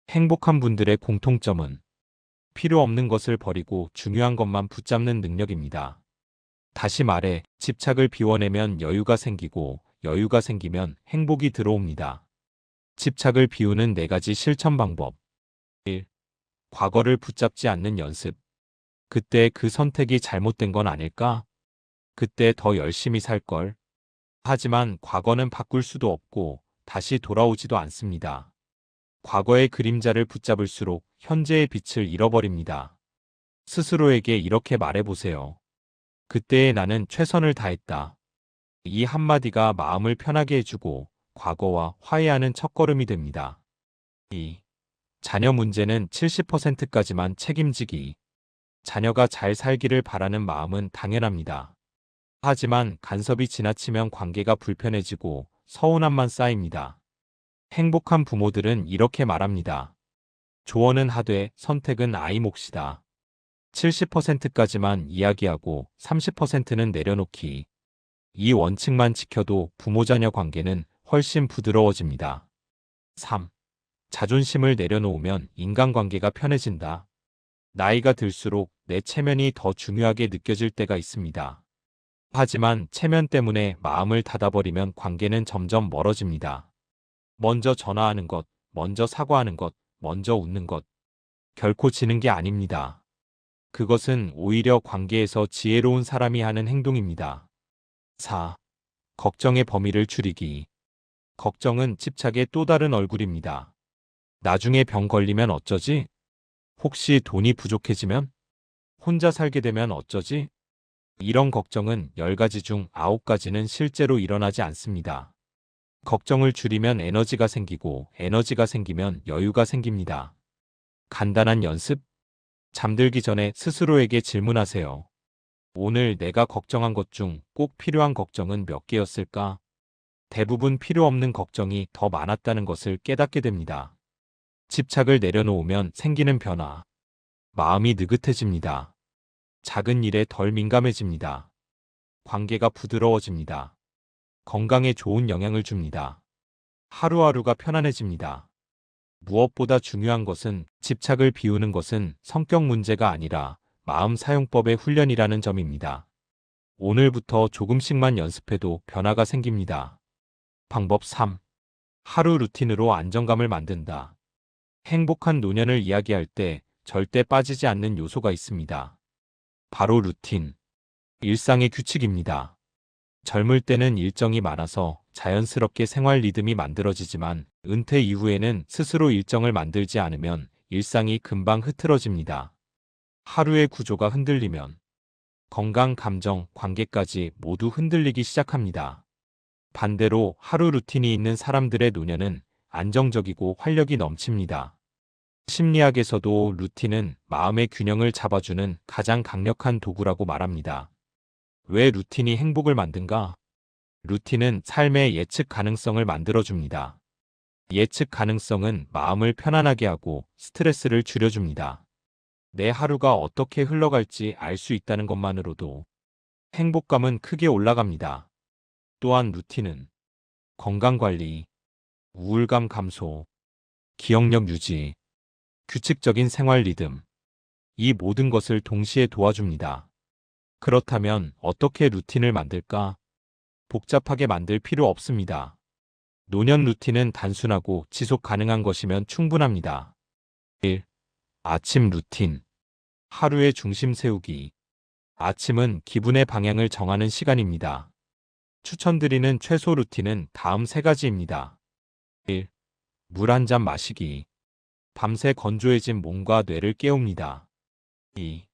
행복한 분들의 공통점은 필요 없는 것을 버리고 중요한 것만 붙잡는 능력입니다. 다시 말해, 집착을 비워내면 여유가 생기고 여유가 생기면 행복이 들어옵니다. 집착을 비우는 4가지 실천 방법. 1. 과거를 붙잡지 않는 연습. 그때 그 선택이 잘못된 건 아닐까? 그때 더 열심히 살 걸. 하지만 과거는 바꿀 수도 없고 다시 돌아오지도 않습니다. 과거의 그림자를 붙잡을수록 현재의 빛을 잃어버립니다. 스스로에게 이렇게 말해보세요. 그때의 나는 최선을 다했다. 이 한마디가 마음을 편하게 해주고 과거와 화해하는 첫걸음이 됩니다. 2. 자녀 문제는 70%까지만 책임지기. 자녀가 잘 살기를 바라는 마음은 당연합니다. 하지만 간섭이 지나치면 관계가 불편해지고 서운함만 쌓입니다. 행복한 부모들은 이렇게 말합니다. 조언은 하되 선택은 아이 몫이다. 70%까지만 이야기하고 30%는 내려놓기. 이 원칙만 지켜도 부모-자녀 관계는 훨씬 부드러워집니다. 3. 자존심을 내려놓으면 인간관계가 편해진다. 나이가 들수록 내 체면이 더 중요하게 느껴질 때가 있습니다. 하지만 체면 때문에 마음을 닫아버리면 관계는 점점 멀어집니다. 먼저 전화하는 것, 먼저 사과하는 것, 먼저 웃는 것. 결코 지는 게 아닙니다. 그것은 오히려 관계에서 지혜로운 사람이 하는 행동입니다. 4. 걱정의 범위를 줄이기. 걱정은 집착의 또 다른 얼굴입니다. 나중에 병 걸리면 어쩌지? 혹시 돈이 부족해지면? 혼자 살게 되면 어쩌지? 이런 걱정은 10가지 중 9가지는 실제로 일어나지 않습니다. 걱정을 줄이면 에너지가 생기고 에너지가 생기면 여유가 생깁니다. 간단한 연습? 잠들기 전에 스스로에게 질문하세요. 오늘 내가 걱정한 것 중 꼭 필요한 걱정은 몇 개였을까? 대부분 필요 없는 걱정이 더 많았다는 것을 깨닫게 됩니다. 집착을 내려놓으면 생기는 변화. 마음이 느긋해집니다. 작은 일에 덜 민감해집니다. 관계가 부드러워집니다. 건강에 좋은 영향을 줍니다. 하루하루가 편안해집니다. 무엇보다 중요한 것은 집착을 비우는 것은 성격 문제가 아니라 마음 사용법의 훈련이라는 점입니다. 오늘부터 조금씩만 연습해도 변화가 생깁니다. 방법 3. 하루 루틴으로 안정감을 만든다. 행복한 노년을 이야기할 때 절대 빠지지 않는 요소가 있습니다. 바로 루틴. 일상의 규칙입니다. 젊을 때는 일정이 많아서 자연스럽게 생활 리듬이 만들어지지만 은퇴 이후에는 스스로 일정을 만들지 않으면 일상이 금방 흐트러집니다. 하루의 구조가 흔들리면 건강, 감정, 관계까지 모두 흔들리기 시작합니다. 반대로 하루 루틴이 있는 사람들의 노년은 안정적이고 활력이 넘칩니다. 심리학에서도 루틴은 마음의 균형을 잡아주는 가장 강력한 도구라고 말합니다. 왜 루틴이 행복을 만든가? 루틴은 삶의 예측 가능성을 만들어줍니다. 예측 가능성은 마음을 편안하게 하고 스트레스를 줄여줍니다. 내 하루가 어떻게 흘러갈지 알 수 있다는 것만으로도 행복감은 크게 올라갑니다. 또한 루틴은 건강관리, 우울감 감소, 기억력 유지, 규칙적인 생활 리듬, 이 모든 것을 동시에 도와줍니다. 그렇다면 어떻게 루틴을 만들까? 복잡하게 만들 필요 없습니다. 노년 루틴은 단순하고 지속 가능한 것이면 충분합니다. 1. 아침 루틴. 하루의 중심 세우기. 아침은 기분의 방향을 정하는 시간입니다. 추천드리는 최소 루틴은 다음 3가지입니다. 1. 물 한 잔 마시기. 밤새 건조해진 몸과 뇌를 깨웁니다. 2.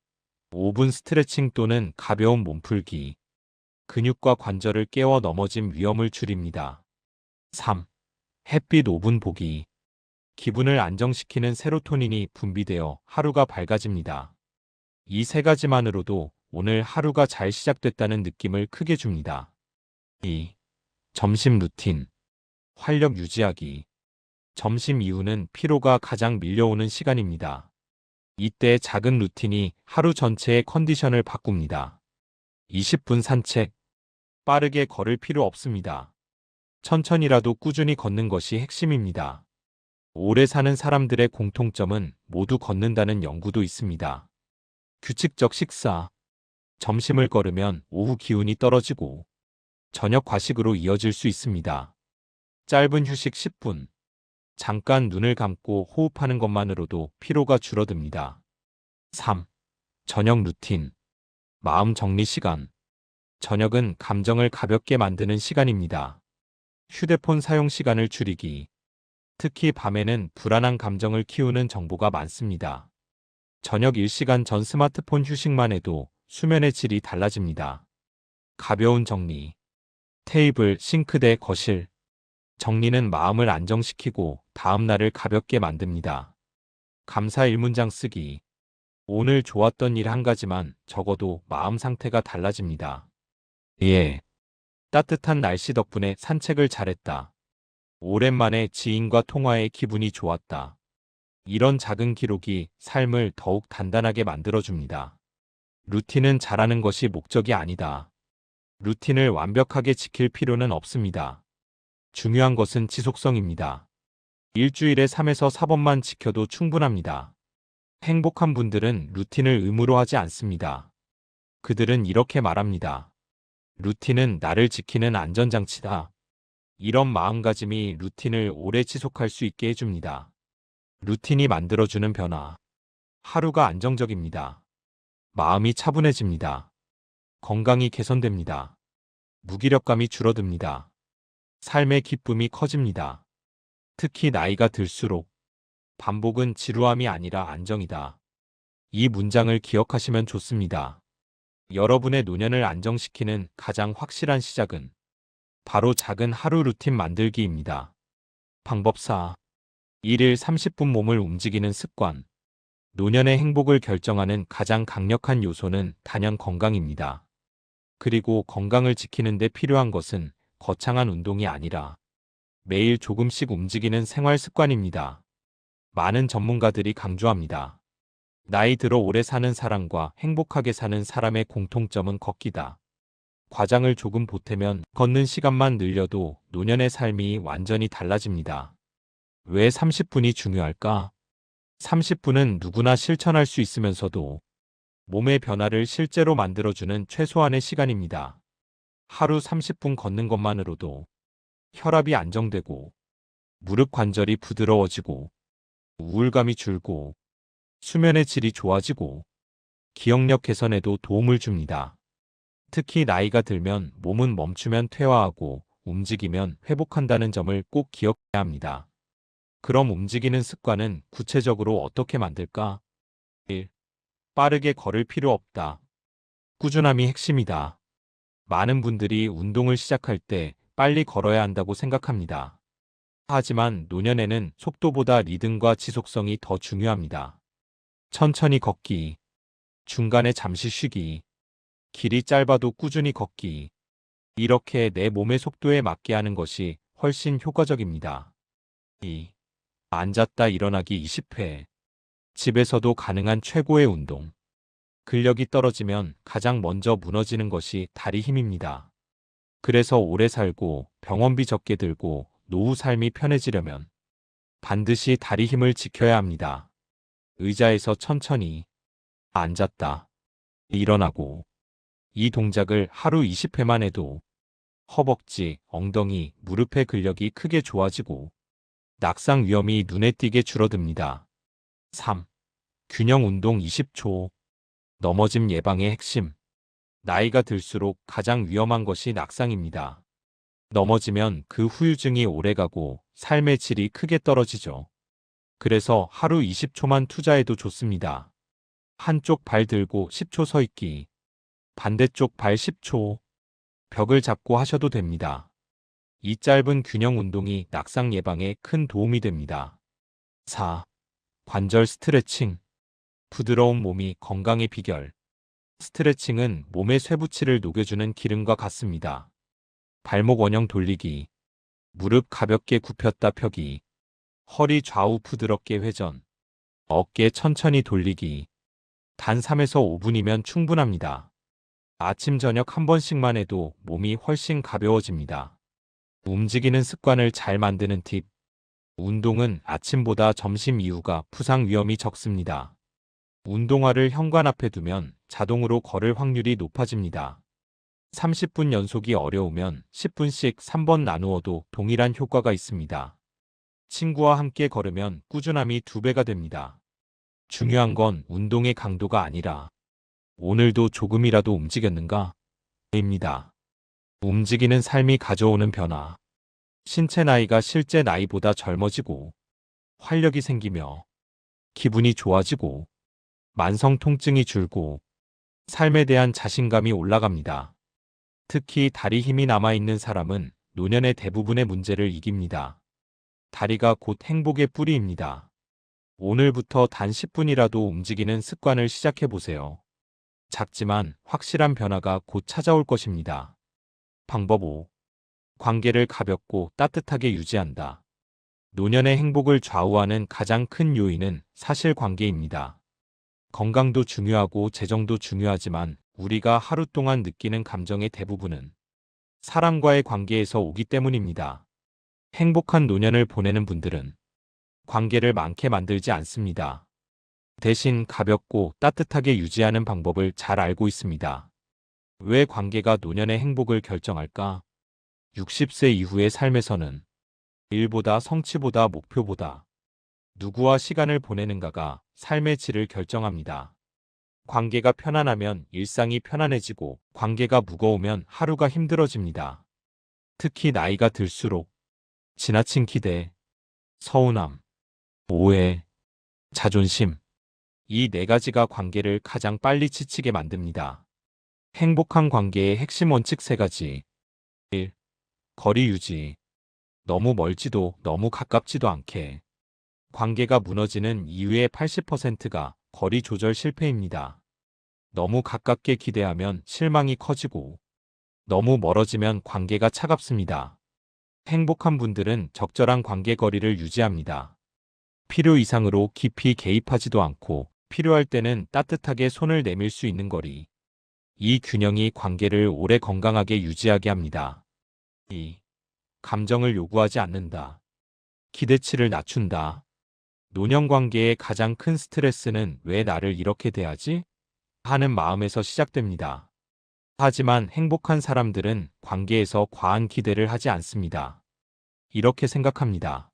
5분 스트레칭 또는 가벼운 몸풀기. 근육과 관절을 깨워 넘어짐 위험을 줄입니다. 3. 햇빛 5분 보기. 기분을 안정시키는 세로토닌이 분비되어 하루가 밝아집니다. 이 3가지만으로도 오늘 하루가 잘 시작됐다는 느낌을 크게 줍니다. 2. 점심 루틴. 활력 유지하기. 점심 이후는 피로가 가장 밀려오는 시간입니다. 이때 작은 루틴이 하루 전체의 컨디션을 바꿉니다. 20분 산책. 빠르게 걸을 필요 없습니다. 천천히라도 꾸준히 걷는 것이 핵심입니다. 오래 사는 사람들의 공통점은 모두 걷는다는 연구도 있습니다. 규칙적 식사. 점심을 걸으면 오후 기운이 떨어지고 저녁 과식으로 이어질 수 있습니다. 짧은 휴식 10분. 잠깐 눈을 감고 호흡하는 것만으로도 피로가 줄어듭니다. 3. 저녁 루틴. 마음 정리 시간. 저녁은 감정을 가볍게 만드는 시간입니다. 휴대폰 사용 시간을 줄이기. 특히 밤에는 불안한 감정을 키우는 정보가 많습니다. 저녁 1시간 전 스마트폰 휴식만 해도 수면의 질이 달라집니다. 가벼운 정리. 테이블, 싱크대, 거실. 정리는 마음을 안정시키고 다음 날을 가볍게 만듭니다. 감사 1문장 쓰기. 오늘 좋았던 일 한 가지만 적어도 마음 상태가 달라집니다. 예. 따뜻한 날씨 덕분에 산책을 잘했다. 오랜만에 지인과 통화해 기분이 좋았다. 이런 작은 기록이 삶을 더욱 단단하게 만들어줍니다. 루틴은 잘하는 것이 목적이 아니다. 루틴을 완벽하게 지킬 필요는 없습니다. 중요한 것은 지속성입니다. 일주일에 3에서 4번만 지켜도 충분합니다. 행복한 분들은 루틴을 의무로 하지 않습니다. 그들은 이렇게 말합니다. 루틴은 나를 지키는 안전장치다. 이런 마음가짐이 루틴을 오래 지속할 수 있게 해줍니다. 루틴이 만들어주는 변화. 하루가 안정적입니다. 마음이 차분해집니다. 건강이 개선됩니다. 무기력감이 줄어듭니다. 삶의 기쁨이 커집니다. 특히 나이가 들수록 반복은 지루함이 아니라 안정이다. 이 문장을 기억하시면 좋습니다. 여러분의 노년을 안정시키는 가장 확실한 시작은 바로 작은 하루 루틴 만들기입니다. 방법 4. 1일 30분 몸을 움직이는 습관. 노년의 행복을 결정하는 가장 강력한 요소는 단연 건강입니다. 그리고 건강을 지키는 데 필요한 것은 거창한 운동이 아니라 매일 조금씩 움직이는 생활 습관입니다. 많은 전문가들이 강조합니다. 나이 들어 오래 사는 사람과 행복하게 사는 사람의 공통점은 걷기다. 과장을 조금 보태면 걷는 시간만 늘려도 노년의 삶이 완전히 달라집니다. 왜 30분이 중요할까? 30분은 누구나 실천할 수 있으면서도 몸의 변화를 실제로 만들어주는 최소한의 시간입니다. 하루 30분 걷는 것만으로도 혈압이 안정되고 무릎 관절이 부드러워지고 우울감이 줄고 수면의 질이 좋아지고 기억력 개선에도 도움을 줍니다. 특히 나이가 들면 몸은 멈추면 퇴화하고 움직이면 회복한다는 점을 꼭 기억해야 합니다. 그럼 움직이는 습관은 구체적으로 어떻게 만들까? 1. 빠르게 걸을 필요 없다. 꾸준함이 핵심이다. 많은 분들이 운동을 시작할 때 빨리 걸어야 한다고 생각합니다. 하지만 노년에는 속도보다 리듬과 지속성이 더 중요합니다. 천천히 걷기, 중간에 잠시 쉬기, 길이 짧아도 꾸준히 걷기. 이렇게 내 몸의 속도에 맞게 하는 것이 훨씬 효과적입니다. 2. 앉았다 일어나기 20회. 집에서도 가능한 최고의 운동. 근력이 떨어지면 가장 먼저 무너지는 것이 다리 힘입니다. 그래서 오래 살고 병원비 적게 들고 노후 삶이 편해지려면 반드시 다리 힘을 지켜야 합니다. 의자에서 천천히 앉았다 일어나고 이 동작을 하루 20회만 해도 허벅지, 엉덩이, 무릎의 근력이 크게 좋아지고 낙상 위험이 눈에 띄게 줄어듭니다. 3. 균형 운동 20초. 넘어짐 예방의 핵심. 나이가 들수록 가장 위험한 것이 낙상입니다. 넘어지면 그 후유증이 오래가고 삶의 질이 크게 떨어지죠. 그래서 하루 20초만 투자해도 좋습니다. 한쪽 발 들고 10초 서 있기. 반대쪽 발 10초. 벽을 잡고 하셔도 됩니다. 이 짧은 균형 운동이 낙상 예방에 큰 도움이 됩니다. 4. 관절 스트레칭. 부드러운 몸이 건강의 비결. 스트레칭은 몸의 쇠붙이를 녹여주는 기름과 같습니다. 발목 원형 돌리기, 무릎 가볍게 굽혔다 펴기, 허리 좌우 부드럽게 회전, 어깨 천천히 돌리기. 단 3에서 5분이면 충분합니다. 아침 저녁 한 번씩만 해도 몸이 훨씬 가벼워집니다. 움직이는 습관을 잘 만드는 팁. 운동은 아침보다 점심 이후가 부상 위험이 적습니다. 운동화를 현관 앞에 두면 자동으로 걸을 확률이 높아집니다. 30분 연속이 어려우면 10분씩 3번 나누어도 동일한 효과가 있습니다. 친구와 함께 걸으면 꾸준함이 2배가 됩니다. 중요한 건 운동의 강도가 아니라 오늘도 조금이라도 움직였는가? 입니다. 움직이는 삶이 가져오는 변화. 신체 나이가 실제 나이보다 젊어지고 활력이 생기며 기분이 좋아지고 만성 통증이 줄고 삶에 대한 자신감이 올라갑니다. 특히 다리 힘이 남아있는 사람은 노년의 대부분의 문제를 이깁니다. 다리가 곧 행복의 뿌리입니다. 오늘부터 단 10분이라도 움직이는 습관을 시작해보세요. 작지만 확실한 변화가 곧 찾아올 것입니다. 방법 5. 관계를 가볍고 따뜻하게 유지한다. 노년의 행복을 좌우하는 가장 큰 요인은 사실 관계입니다. 건강도 중요하고 재정도 중요하지만 우리가 하루 동안 느끼는 감정의 대부분은 사람과의 관계에서 오기 때문입니다. 행복한 노년을 보내는 분들은 관계를 많게 만들지 않습니다. 대신 가볍고 따뜻하게 유지하는 방법을 잘 알고 있습니다. 왜 관계가 노년의 행복을 결정할까? 60세 이후의 삶에서는 일보다 성취보다 목표보다 누구와 시간을 보내는가가 삶의 질을 결정합니다. 관계가 편안하면 일상이 편안해지고 관계가 무거우면 하루가 힘들어집니다. 특히 나이가 들수록 지나친 기대, 서운함, 오해, 자존심, 이 네 가지가 관계를 가장 빨리 지치게 만듭니다. 행복한 관계의 핵심 원칙 세 가지. 1. 거리 유지. 너무 멀지도 너무 가깝지도 않게. 관계가 무너지는 이유의 80%가 거리 조절 실패입니다. 너무 가깝게 기대하면 실망이 커지고 너무 멀어지면 관계가 차갑습니다. 행복한 분들은 적절한 관계 거리를 유지합니다. 필요 이상으로 깊이 개입하지도 않고 필요할 때는 따뜻하게 손을 내밀 수 있는 거리. 이 균형이 관계를 오래 건강하게 유지하게 합니다. 2. 감정을 요구하지 않는다. 기대치를 낮춘다. 노년 관계의 가장 큰 스트레스는 왜 나를 이렇게 대하지? 하는 마음에서 시작됩니다. 하지만 행복한 사람들은 관계에서 과한 기대를 하지 않습니다. 이렇게 생각합니다.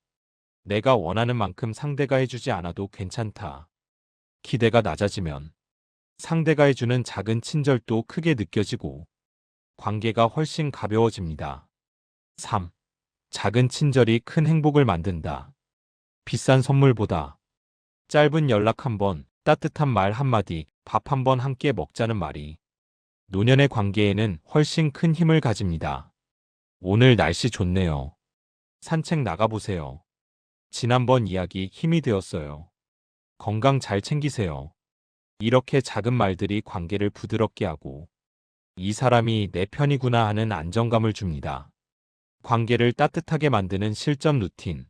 내가 원하는 만큼 상대가 해주지 않아도 괜찮다. 기대가 낮아지면 상대가 해주는 작은 친절도 크게 느껴지고 관계가 훨씬 가벼워집니다. 3. 작은 친절이 큰 행복을 만든다. 비싼 선물보다 짧은 연락 한 번, 따뜻한 말 한마디, 밥 한 번 함께 먹자는 말이 노년의 관계에는 훨씬 큰 힘을 가집니다. 오늘 날씨 좋네요. 산책 나가보세요. 지난번 이야기 힘이 되었어요. 건강 잘 챙기세요. 이렇게 작은 말들이 관계를 부드럽게 하고 이 사람이 내 편이구나 하는 안정감을 줍니다. 관계를 따뜻하게 만드는 실전 루틴.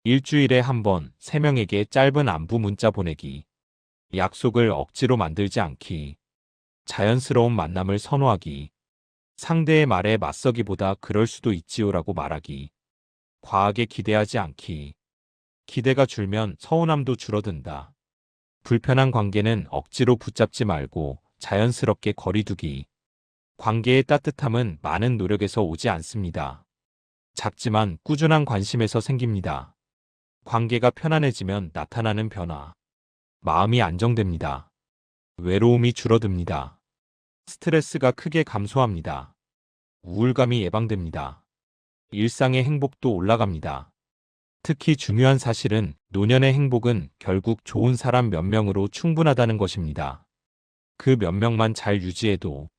일주일에 한 번 3명에게 짧은 안부 문자 보내기. 약속을 억지로 만들지 않기. 자연스러운 만남을 선호하기. 상대의 말에 맞서기보다 그럴 수도 있지요라고 말하기. 과하게 기대하지 않기. 기대가 줄면 서운함도 줄어든다. 불편한 관계는 억지로 붙잡지 말고 자연스럽게 거리두기. 관계의 따뜻함은 많은 노력에서 오지 않습니다. 작지만 꾸준한 관심에서 생깁니다. 관계가 편안해지면 나타나는 변화. 마음이 안정됩니다. 외로움이 줄어듭니다. 스트레스가 크게 감소합니다. 우울감이 예방됩니다. 일상의 행복도 올라갑니다. 특히 중요한 사실은 노년의 행복은 결국 좋은 사람 몇 명으로 충분하다는 것입니다. 그 몇 명만 잘 유지해도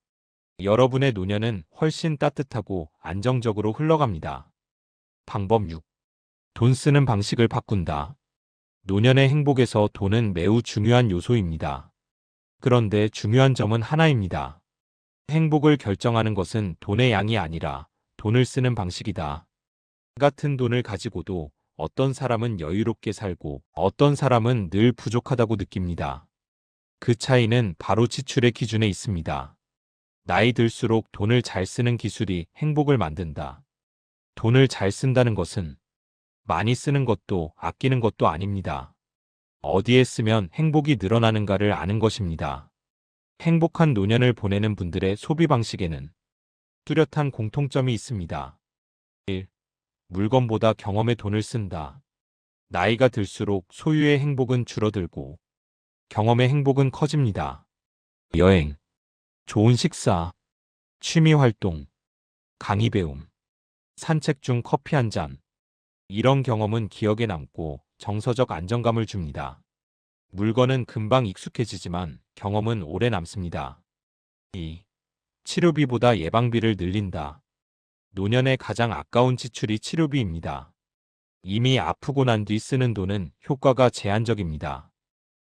여러분의 노년은 훨씬 따뜻하고 안정적으로 흘러갑니다. 방법 6. 돈 쓰는 방식을 바꾼다. 노년의 행복에서 돈은 매우 중요한 요소입니다. 그런데 중요한 점은 하나입니다. 행복을 결정하는 것은 돈의 양이 아니라 돈을 쓰는 방식이다. 같은 돈을 가지고도 어떤 사람은 여유롭게 살고 어떤 사람은 늘 부족하다고 느낍니다. 그 차이는 바로 지출의 기준에 있습니다. 나이 들수록 돈을 잘 쓰는 기술이 행복을 만든다. 돈을 잘 쓴다는 것은 많이 쓰는 것도 아끼는 것도 아닙니다. 어디에 쓰면 행복이 늘어나는가를 아는 것입니다. 행복한 노년을 보내는 분들의 소비 방식에는 뚜렷한 공통점이 있습니다. 1. 물건보다 경험에 돈을 쓴다. 나이가 들수록 소유의 행복은 줄어들고 경험의 행복은 커집니다. 여행, 좋은 식사, 취미 활동, 강의 배움, 산책 중 커피 한 잔. 이런 경험은 기억에 남고 정서적 안정감을 줍니다. 물건은 금방 익숙해지지만 경험은 오래 남습니다. 2. 치료비보다 예방비를 늘린다. 노년의 가장 아까운 지출이 치료비입니다. 이미 아프고 난 뒤 쓰는 돈은 효과가 제한적입니다.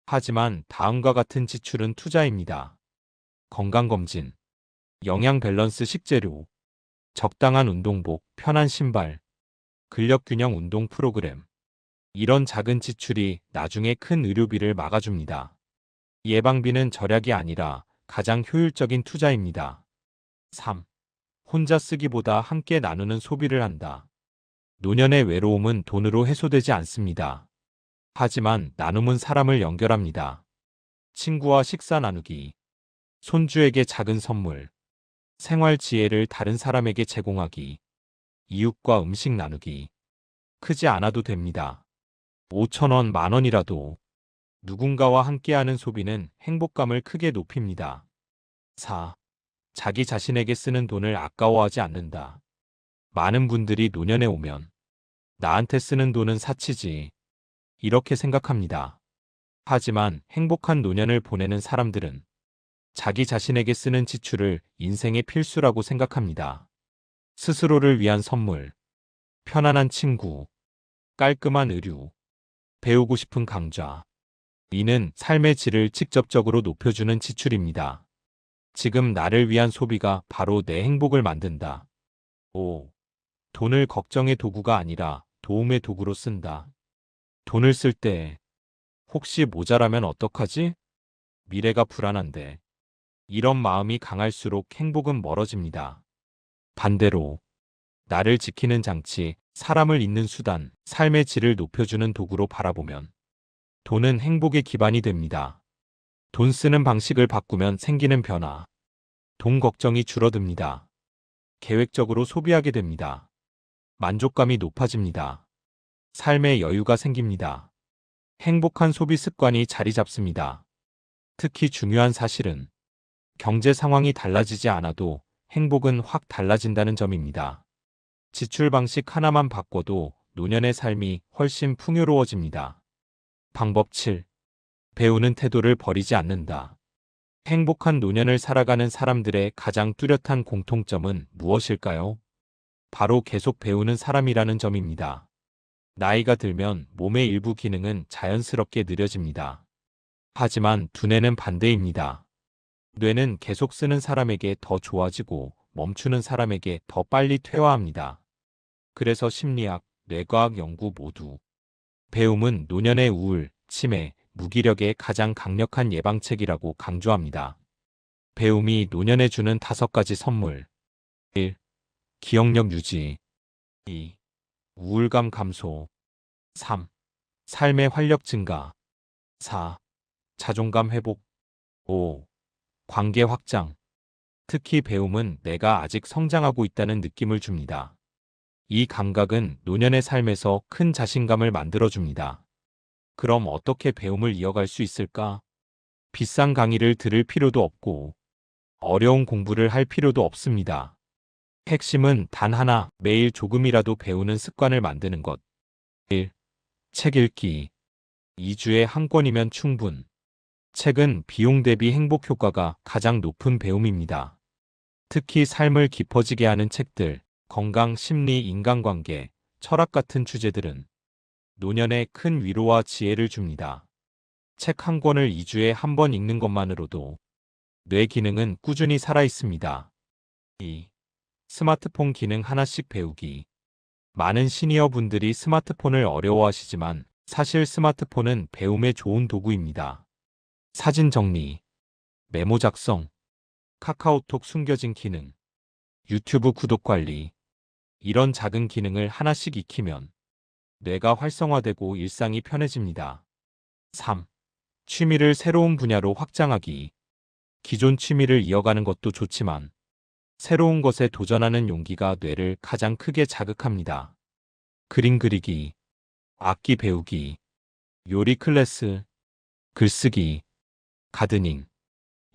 하지만 다음과 같은 지출은 투자입니다. 건강검진, 영양 밸런스 식재료, 적당한 운동복, 편한 신발, 근력균형 운동 프로그램. 이런 작은 지출이 나중에 큰 의료비를 막아줍니다. 예방비는 절약이 아니라 가장 효율적인 투자입니다. 3. 혼자 쓰기보다 함께 나누는 소비를 한다. 노년의 외로움은 돈으로 해소되지 않습니다. 하지만 나눔은 사람을 연결합니다. 친구와 식사 나누기, 손주에게 작은 선물, 생활 지혜를 다른 사람에게 제공하기, 이웃과 음식 나누기. 크지 않아도 됩니다. 5,000원, 10,000원이라도 누군가와 함께하는 소비는 행복감을 크게 높입니다. 4. 자기 자신에게 쓰는 돈을 아까워하지 않는다. 많은 분들이 노년에 오면 나한테 쓰는 돈은 사치지, 이렇게 생각합니다. 하지만 행복한 노년을 보내는 사람들은 자기 자신에게 쓰는 지출을 인생의 필수라고 생각합니다. 스스로를 위한 선물, 편안한 친구, 깔끔한 의류, 배우고 싶은 강좌. 이는 삶의 질을 직접적으로 높여주는 지출입니다. 지금 나를 위한 소비가 바로 내 행복을 만든다. 5. 돈을 걱정의 도구가 아니라 도움의 도구로 쓴다. 돈을 쓸 때 혹시 모자라면 어떡하지? 미래가 불안한데. 이런 마음이 강할수록 행복은 멀어집니다. 반대로 나를 지키는 장치, 사람을 잇는 수단, 삶의 질을 높여주는 도구로 바라보면 돈은 행복의 기반이 됩니다. 돈 쓰는 방식을 바꾸면 생기는 변화. 돈 걱정이 줄어듭니다. 계획적으로 소비하게 됩니다. 만족감이 높아집니다. 삶의 여유가 생깁니다. 행복한 소비 습관이 자리 잡습니다. 특히 중요한 사실은 경제 상황이 달라지지 않아도 행복은 확 달라진다는 점입니다. 지출 방식 하나만 바꿔도 노년의 삶이 훨씬 풍요로워집니다. 방법 7. 배우는 태도를 버리지 않는다. 행복한 노년을 살아가는 사람들의 가장 뚜렷한 공통점은 무엇일까요? 바로 계속 배우는 사람이라는 점입니다. 나이가 들면 몸의 일부 기능은 자연스럽게 느려집니다. 하지만 두뇌는 반대입니다. 뇌는 계속 쓰는 사람에게 더 좋아지고 멈추는 사람에게 더 빨리 퇴화합니다. 그래서 심리학, 뇌과학 연구 모두 배움은 노년의 우울, 치매, 무기력의 가장 강력한 예방책이라고 강조합니다. 배움이 노년에 주는 5가지 선물. 1. 기억력 유지. 2. 우울감 감소. 3. 삶의 활력 증가. 4. 자존감 회복. 5. 관계 확장. 특히 배움은 내가 아직 성장하고 있다는 느낌을 줍니다. 이 감각은 노년의 삶에서 큰 자신감을 만들어줍니다. 그럼 어떻게 배움을 이어갈 수 있을까? 비싼 강의를 들을 필요도 없고 어려운 공부를 할 필요도 없습니다. 핵심은 단 하나, 매일 조금이라도 배우는 습관을 만드는 것. 1. 책 읽기. 2주에 한 권이면 충분. 책은 비용 대비 행복 효과가 가장 높은 배움입니다. 특히 삶을 깊어지게 하는 책들, 건강, 심리, 인간관계, 철학 같은 주제들은 노년에 큰 위로와 지혜를 줍니다. 책 한 권을 2주에 한 번 읽는 것만으로도 뇌 기능은 꾸준히 살아 있습니다. 2. 스마트폰 기능 하나씩 배우기. 많은 시니어 분들이 스마트폰을 어려워하시지만 사실 스마트폰은 배움에 좋은 도구입니다. 사진 정리, 메모 작성, 카카오톡 숨겨진 기능, 유튜브 구독 관리. 이런 작은 기능을 하나씩 익히면 뇌가 활성화되고 일상이 편해집니다. 3. 취미를 새로운 분야로 확장하기. 기존 취미를 이어가는 것도 좋지만 새로운 것에 도전하는 용기가 뇌를 가장 크게 자극합니다. 그림 그리기, 악기 배우기, 요리 클래스, 글쓰기, 가드닝,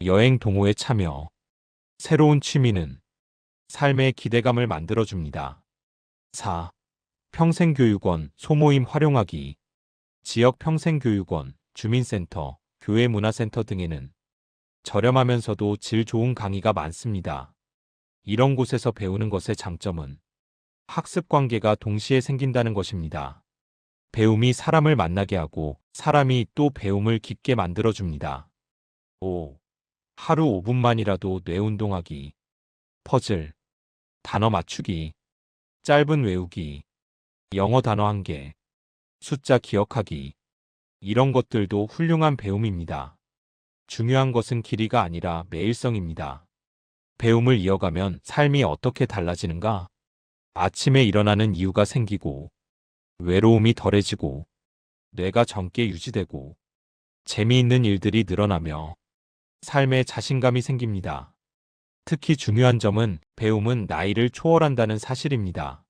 여행 동호회 참여. 새로운 취미는 삶의 기대감을 만들어줍니다. 4. 평생교육원, 소모임 활용하기. 지역 평생교육원, 주민센터, 교회문화센터 등에는 저렴하면서도 질 좋은 강의가 많습니다. 이런 곳에서 배우는 것의 장점은 학습 관계가 동시에 생긴다는 것입니다. 배움이 사람을 만나게 하고 사람이 또 배움을 깊게 만들어줍니다. 5. 하루 5분만이라도 뇌 운동하기. 퍼즐, 단어 맞추기, 짧은 외우기, 영어 단어 1개, 숫자 기억하기. 이런 것들도 훌륭한 배움입니다. 중요한 것은 길이가 아니라 매일성입니다. 배움을 이어가면 삶이 어떻게 달라지는가? 아침에 일어나는 이유가 생기고, 외로움이 덜해지고, 뇌가 젊게 유지되고, 재미있는 일들이 늘어나며 삶에 자신감이 생깁니다. 특히 중요한 점은 배움은 나이를 초월한다는 사실입니다.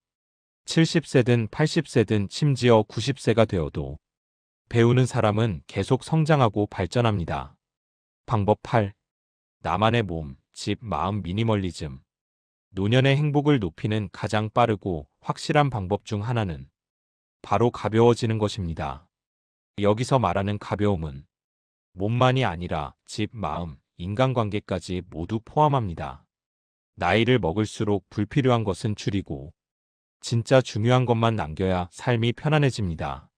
70세든 80세든 심지어 90세가 되어도 배우는 사람은 계속 성장하고 발전합니다. 방법 8. 나만의 몸, 집, 마음 미니멀리즘. 노년의 행복을 높이는 가장 빠르고 확실한 방법 중 하나는 바로 가벼워지는 것입니다. 여기서 말하는 가벼움은 몸만이 아니라 집, 마음, 인간관계까지 모두 포함합니다. 나이를 먹을수록 불필요한 것은 줄이고 진짜 중요한 것만 남겨야 삶이 편안해집니다.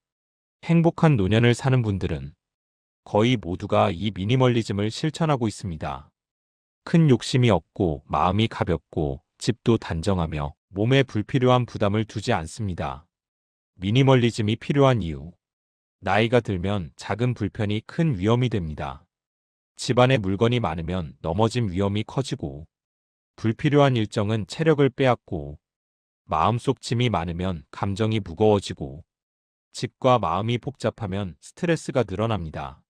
행복한 노년을 사는 분들은 거의 모두가 이 미니멀리즘을 실천하고 있습니다. 큰 욕심이 없고 마음이 가볍고 집도 단정하며 몸에 불필요한 부담을 두지 않습니다. 미니멀리즘이 필요한 이유. 나이가 들면 작은 불편이 큰 위험이 됩니다. 집안에 물건이 많으면 넘어짐 위험이 커지고 불필요한 일정은 체력을 빼앗고 마음속 짐이 많으면 감정이 무거워지고 집과 마음이 복잡하면 스트레스가 늘어납니다.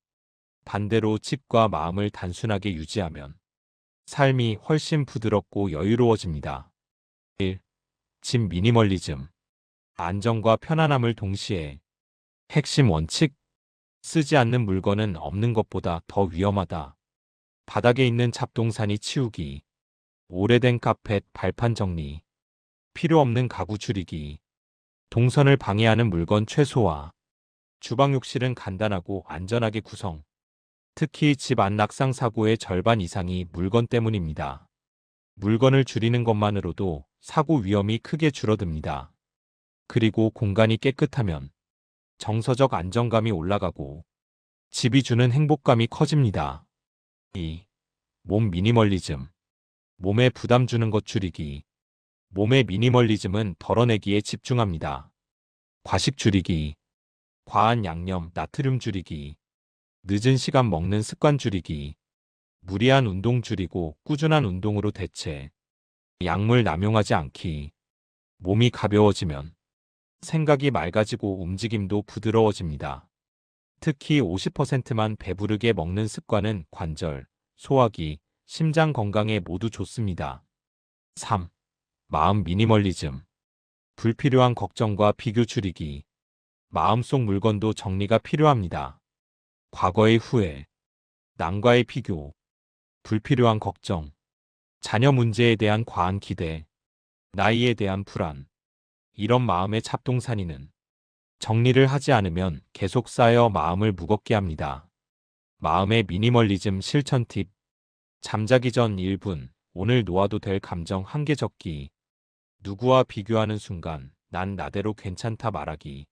반대로 집과 마음을 단순하게 유지하면 삶이 훨씬 부드럽고 여유로워집니다. 1. 집 미니멀리즘. 안정과 편안함을 동시에. 핵심 원칙. 쓰지 않는 물건은 없는 것보다 더 위험하다. 바닥에 있는 잡동사니 치우기. 오래된 카펫 발판 정리. 필요 없는 가구 줄이기. 동선을 방해하는 물건 최소화. 주방 욕실은 간단하고 안전하게 구성. 특히 집 안 낙상 사고의 절반 이상이 물건 때문입니다. 물건을 줄이는 것만으로도 사고 위험이 크게 줄어듭니다. 그리고 공간이 깨끗하면 정서적 안정감이 올라가고 집이 주는 행복감이 커집니다. 2. 몸 미니멀리즘. 몸에 부담 주는 것 줄이기. 몸의 미니멀리즘은 덜어내기에 집중합니다. 과식 줄이기. 과한 양념, 나트륨 줄이기. 늦은 시간 먹는 습관 줄이기. 무리한 운동 줄이고 꾸준한 운동으로 대체. 약물 남용하지 않기. 몸이 가벼워지면 생각이 맑아지고 움직임도 부드러워집니다. 특히 50%만 배부르게 먹는 습관은 관절, 소화기, 심장 건강에 모두 좋습니다. 3. 마음 미니멀리즘. 불필요한 걱정과 비교 줄이기. 마음속 물건도 정리가 필요합니다. 과거의 후회, 남과의 비교, 불필요한 걱정, 자녀 문제에 대한 과한 기대, 나이에 대한 불안. 이런 마음의 잡동사니는 정리를 하지 않으면 계속 쌓여 마음을 무겁게 합니다. 마음의 미니멀리즘 실천 팁. 잠자기 전 1분, 오늘 놓아도 될 감정 한 개 적기. 누구와 비교하는 순간, 난 나대로 괜찮다 말하기.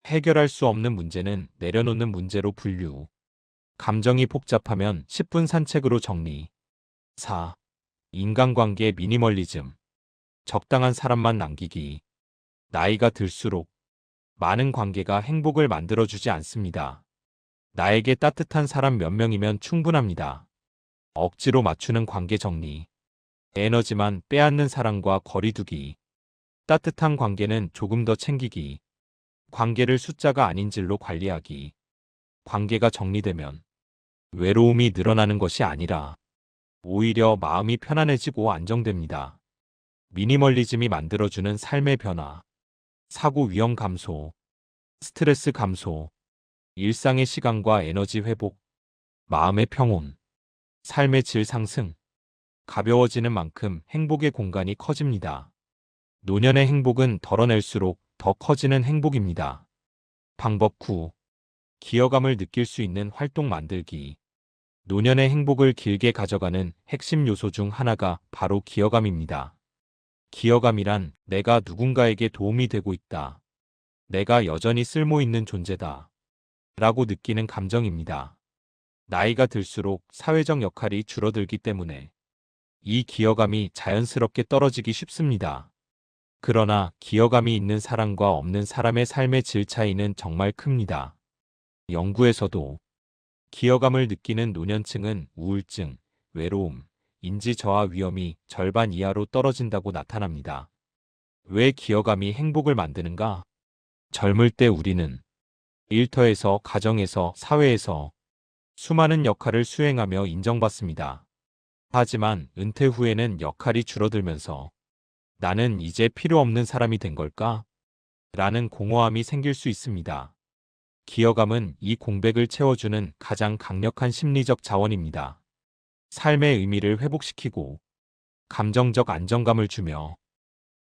해결할 수 없는 문제는 내려놓는 문제로 분류. 감정이 복잡하면 10분 산책으로 정리. 4. 인간관계 미니멀리즘. 적당한 사람만 남기기. 나이가 들수록 많은 관계가 행복을 만들어주지 않습니다. 나에게 따뜻한 사람 몇 명이면 충분합니다. 억지로 맞추는 관계 정리. 에너지만 빼앗는 사람과 거리 두기. 따뜻한 관계는 조금 더 챙기기. 관계를 숫자가 아닌 질로 관리하기. 관계가 정리되면 외로움이 늘어나는 것이 아니라 오히려 마음이 편안해지고 안정됩니다. 미니멀리즘이 만들어주는 삶의 변화. 사고 위험 감소. 스트레스 감소. 일상의 시간과 에너지 회복. 마음의 평온. 삶의 질 상승. 가벼워지는 만큼 행복의 공간이 커집니다. 노년의 행복은 덜어낼수록 더 커지는 행복입니다. 방법 9. 기여감을 느낄 수 있는 활동 만들기. 노년의 행복을 길게 가져가는 핵심 요소 중 하나가 바로 기여감입니다. 기여감이란 내가 누군가에게 도움이 되고 있다. 내가 여전히 쓸모 있는 존재다. 라고 느끼는 감정입니다. 나이가 들수록 사회적 역할이 줄어들기 때문에 이 기여감이 자연스럽게 떨어지기 쉽습니다. 그러나 기여감이 있는 사람과 없는 사람의 삶의 질 차이는 정말 큽니다. 연구에서도 기여감을 느끼는 노년층은 우울증, 외로움, 인지 저하 위험이 절반 이하로 떨어진다고 나타납니다. 왜 기여감이 행복을 만드는가? 젊을 때 우리는 일터에서, 가정에서, 사회에서 수많은 역할을 수행하며 인정받습니다. 하지만 은퇴 후에는 역할이 줄어들면서 나는 이제 필요 없는 사람이 된 걸까? 라는 공허함이 생길 수 있습니다. 기여감은 이 공백을 채워주는 가장 강력한 심리적 자원입니다. 삶의 의미를 회복시키고 감정적 안정감을 주며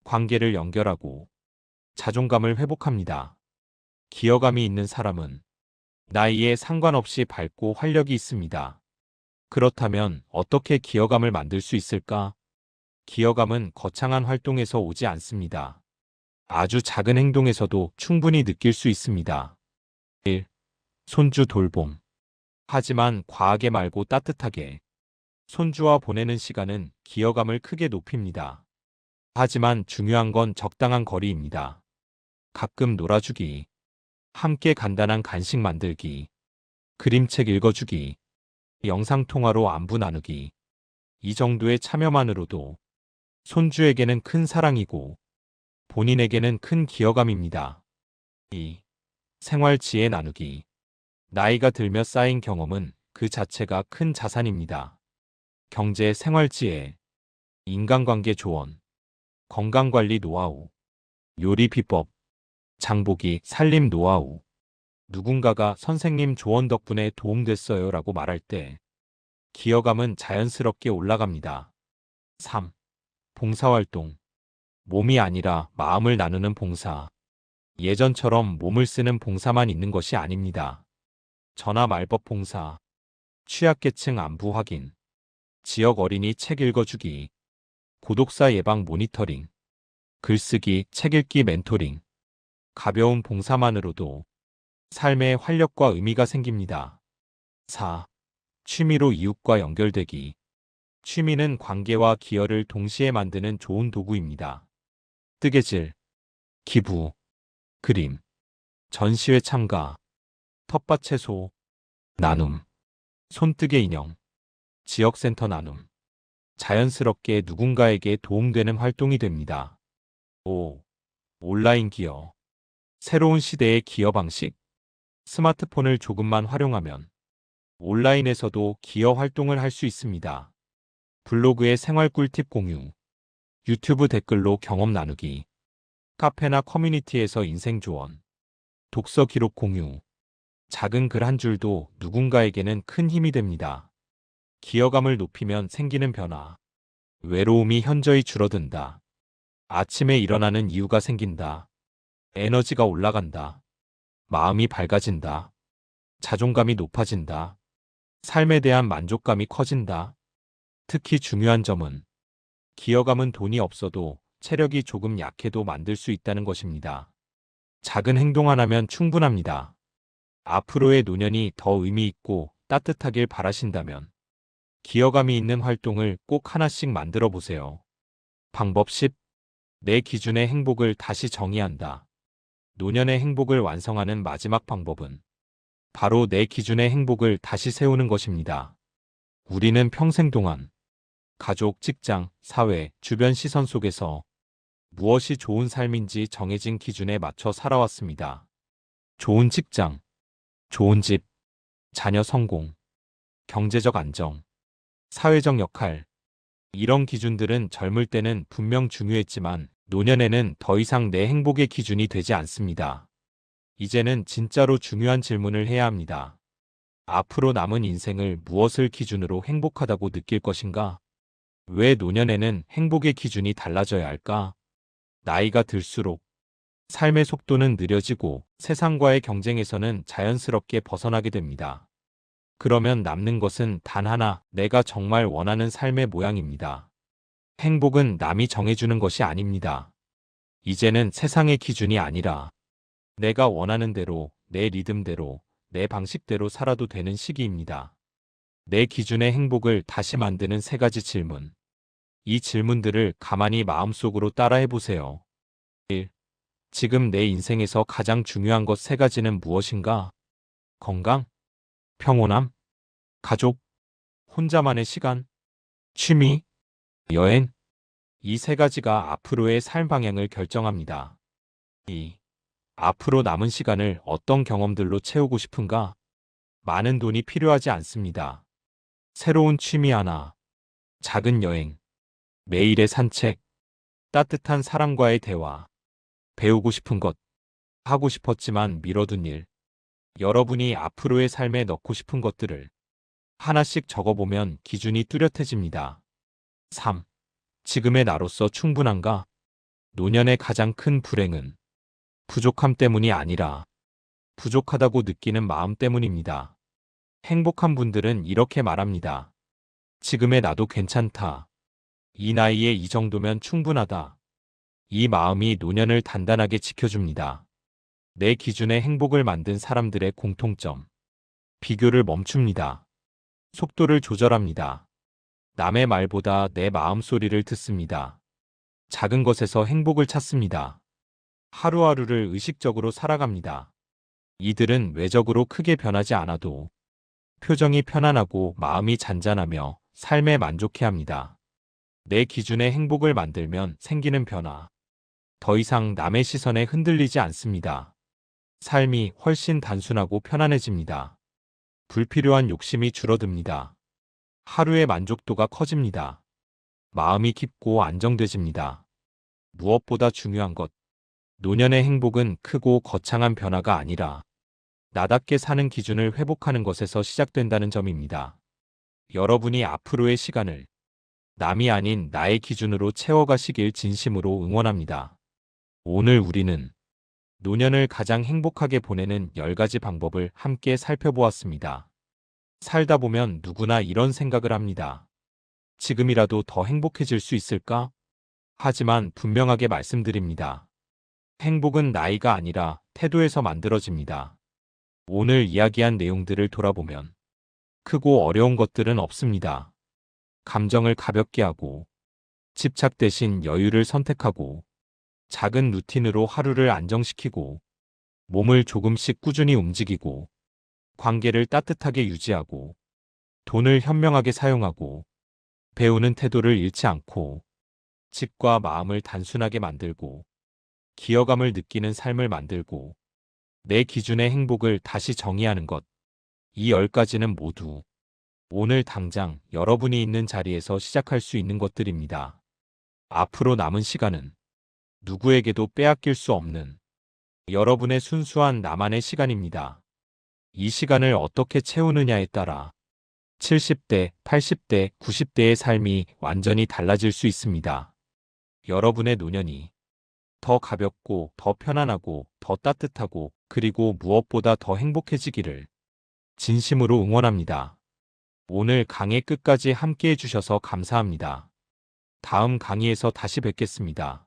관계를 연결하고 자존감을 회복합니다. 기여감이 있는 사람은 나이에 상관없이 밝고 활력이 있습니다. 그렇다면 어떻게 기여감을 만들 수 있을까? 기여감은 거창한 활동에서 오지 않습니다. 아주 작은 행동에서도 충분히 느낄 수 있습니다. 1. 손주 돌봄. 하지만 과하게 말고 따뜻하게. 손주와 보내는 시간은 기여감을 크게 높입니다. 하지만 중요한 건 적당한 거리입니다. 가끔 놀아주기, 함께 간단한 간식 만들기, 그림책 읽어주기, 영상통화로 안부 나누기. 이 정도의 참여만으로도 손주에게는 큰 사랑이고 본인에게는 큰 기여감입니다. 2. 생활 지혜 나누기. 나이가 들며 쌓인 경험은 그 자체가 큰 자산입니다. 경제 생활 지혜, 인간관계 조언, 건강관리 노하우, 요리 비법, 장보기 살림 노하우. 누군가가 선생님 조언 덕분에 도움됐어요 라고 말할 때 기여감은 자연스럽게 올라갑니다. 3. 봉사활동. 몸이 아니라 마음을 나누는 봉사. 예전처럼 몸을 쓰는 봉사만 있는 것이 아닙니다. 전화 말벗 봉사, 취약계층 안부 확인, 지역 어린이 책 읽어주기, 고독사 예방 모니터링, 글쓰기, 책 읽기 멘토링. 가벼운 봉사만으로도 삶에 활력과 의미가 생깁니다. 4. 취미로 이웃과 연결되기. 취미는 관계와 기여를 동시에 만드는 좋은 도구입니다. 뜨개질, 기부, 그림, 전시회 참가, 텃밭 채소, 나눔, 손뜨개 인형, 지역센터 나눔. 자연스럽게 누군가에게 도움되는 활동이 됩니다. 5. 온라인 기여. 새로운 시대의 기여 방식. 스마트폰을 조금만 활용하면 온라인에서도 기여 활동을 할 수 있습니다. 블로그의 생활 꿀팁 공유, 유튜브 댓글로 경험 나누기, 카페나 커뮤니티에서 인생 조언, 독서 기록 공유. 작은 글 한 줄도 누군가에게는 큰 힘이 됩니다. 기여감을 높이면 생기는 변화. 외로움이 현저히 줄어든다. 아침에 일어나는 이유가 생긴다. 에너지가 올라간다. 마음이 밝아진다. 자존감이 높아진다. 삶에 대한 만족감이 커진다. 특히 중요한 점은 기여감은 돈이 없어도 체력이 조금 약해도 만들 수 있다는 것입니다. 작은 행동 하나면 충분합니다. 앞으로의 노년이 더 의미 있고 따뜻하길 바라신다면 기여감이 있는 활동을 꼭 하나씩 만들어 보세요. 방법 10. 내 기준의 행복을 다시 정의한다. 노년의 행복을 완성하는 마지막 방법은 바로 내 기준의 행복을 다시 세우는 것입니다. 우리는 평생 동안 가족, 직장, 사회, 주변 시선 속에서 무엇이 좋은 삶인지 정해진 기준에 맞춰 살아왔습니다. 좋은 직장, 좋은 집, 자녀 성공, 경제적 안정, 사회적 역할. 이런 기준들은 젊을 때는 분명 중요했지만 노년에는 더 이상 내 행복의 기준이 되지 않습니다. 이제는 진짜로 중요한 질문을 해야 합니다. 앞으로 남은 인생을 무엇을 기준으로 행복하다고 느낄 것인가? 왜 노년에는 행복의 기준이 달라져야 할까? 나이가 들수록 삶의 속도는 느려지고 세상과의 경쟁에서는 자연스럽게 벗어나게 됩니다. 그러면 남는 것은 단 하나, 내가 정말 원하는 삶의 모양입니다. 행복은 남이 정해주는 것이 아닙니다. 이제는 세상의 기준이 아니라 내가 원하는 대로, 내 리듬대로, 내 방식대로 살아도 되는 시기입니다. 내 기준의 행복을 다시 만드는 3가지 질문. 이 질문들을 가만히 마음속으로 따라해보세요. 1. 지금 내 인생에서 가장 중요한 것 3가지는 무엇인가? 건강, 평온함, 가족, 혼자만의 시간, 취미, 여행. 이 3가지가 앞으로의 삶 방향을 결정합니다. 2. 앞으로 남은 시간을 어떤 경험들로 채우고 싶은가? 많은 돈이 필요하지 않습니다. 새로운 취미 하나, 작은 여행, 매일의 산책, 따뜻한 사람과의 대화, 배우고 싶은 것, 하고 싶었지만 미뤄둔 일. 여러분이 앞으로의 삶에 넣고 싶은 것들을 하나씩 적어보면 기준이 뚜렷해집니다. 3. 지금의 나로서 충분한가? 노년의 가장 큰 불행은 부족함 때문이 아니라 부족하다고 느끼는 마음 때문입니다. 행복한 분들은 이렇게 말합니다. 지금의 나도 괜찮다. 이 나이에 이 정도면 충분하다. 이 마음이 노년을 단단하게 지켜줍니다. 내 기준의 행복을 만든 사람들의 공통점. 비교를 멈춥니다. 속도를 조절합니다. 남의 말보다 내 마음 소리를 듣습니다. 작은 것에서 행복을 찾습니다. 하루하루를 의식적으로 살아갑니다. 이들은 외적으로 크게 변하지 않아도 표정이 편안하고 마음이 잔잔하며 삶에 만족해합니다. 내 기준의 행복을 만들면 생기는 변화. 더 이상 남의 시선에 흔들리지 않습니다. 삶이 훨씬 단순하고 편안해집니다. 불필요한 욕심이 줄어듭니다. 하루의 만족도가 커집니다. 마음이 깊고 안정돼집니다. 무엇보다 중요한 것. 노년의 행복은 크고 거창한 변화가 아니라 나답게 사는 기준을 회복하는 것에서 시작된다는 점입니다. 여러분이 앞으로의 시간을 남이 아닌 나의 기준으로 채워가시길 진심으로 응원합니다. 오늘 우리는 노년을 가장 행복하게 보내는 10가지 방법을 함께 살펴보았습니다. 살다 보면 누구나 이런 생각을 합니다. 지금이라도 더 행복해질 수 있을까? 하지만 분명하게 말씀드립니다. 행복은 나이가 아니라 태도에서 만들어집니다. 오늘 이야기한 내용들을 돌아보면 크고 어려운 것들은 없습니다. 감정을 가볍게 하고 집착 대신 여유를 선택하고 작은 루틴으로 하루를 안정시키고 몸을 조금씩 꾸준히 움직이고 관계를 따뜻하게 유지하고 돈을 현명하게 사용하고 배우는 태도를 잃지 않고 집과 마음을 단순하게 만들고 기여감을 느끼는 삶을 만들고 내 기준의 행복을 다시 정의하는 것. 이 10가지는 모두 오늘 당장 여러분이 있는 자리에서 시작할 수 있는 것들입니다. 앞으로 남은 시간은 누구에게도 빼앗길 수 없는 여러분의 순수한 나만의 시간입니다. 이 시간을 어떻게 채우느냐에 따라 70대, 80대, 90대의 삶이 완전히 달라질 수 있습니다. 여러분의 노년이 더 가볍고, 더 편안하고, 더 따뜻하고, 그리고 무엇보다 더 행복해지기를 진심으로 응원합니다. 오늘 강의 끝까지 함께 해주셔서 감사합니다. 다음 강의에서 다시 뵙겠습니다.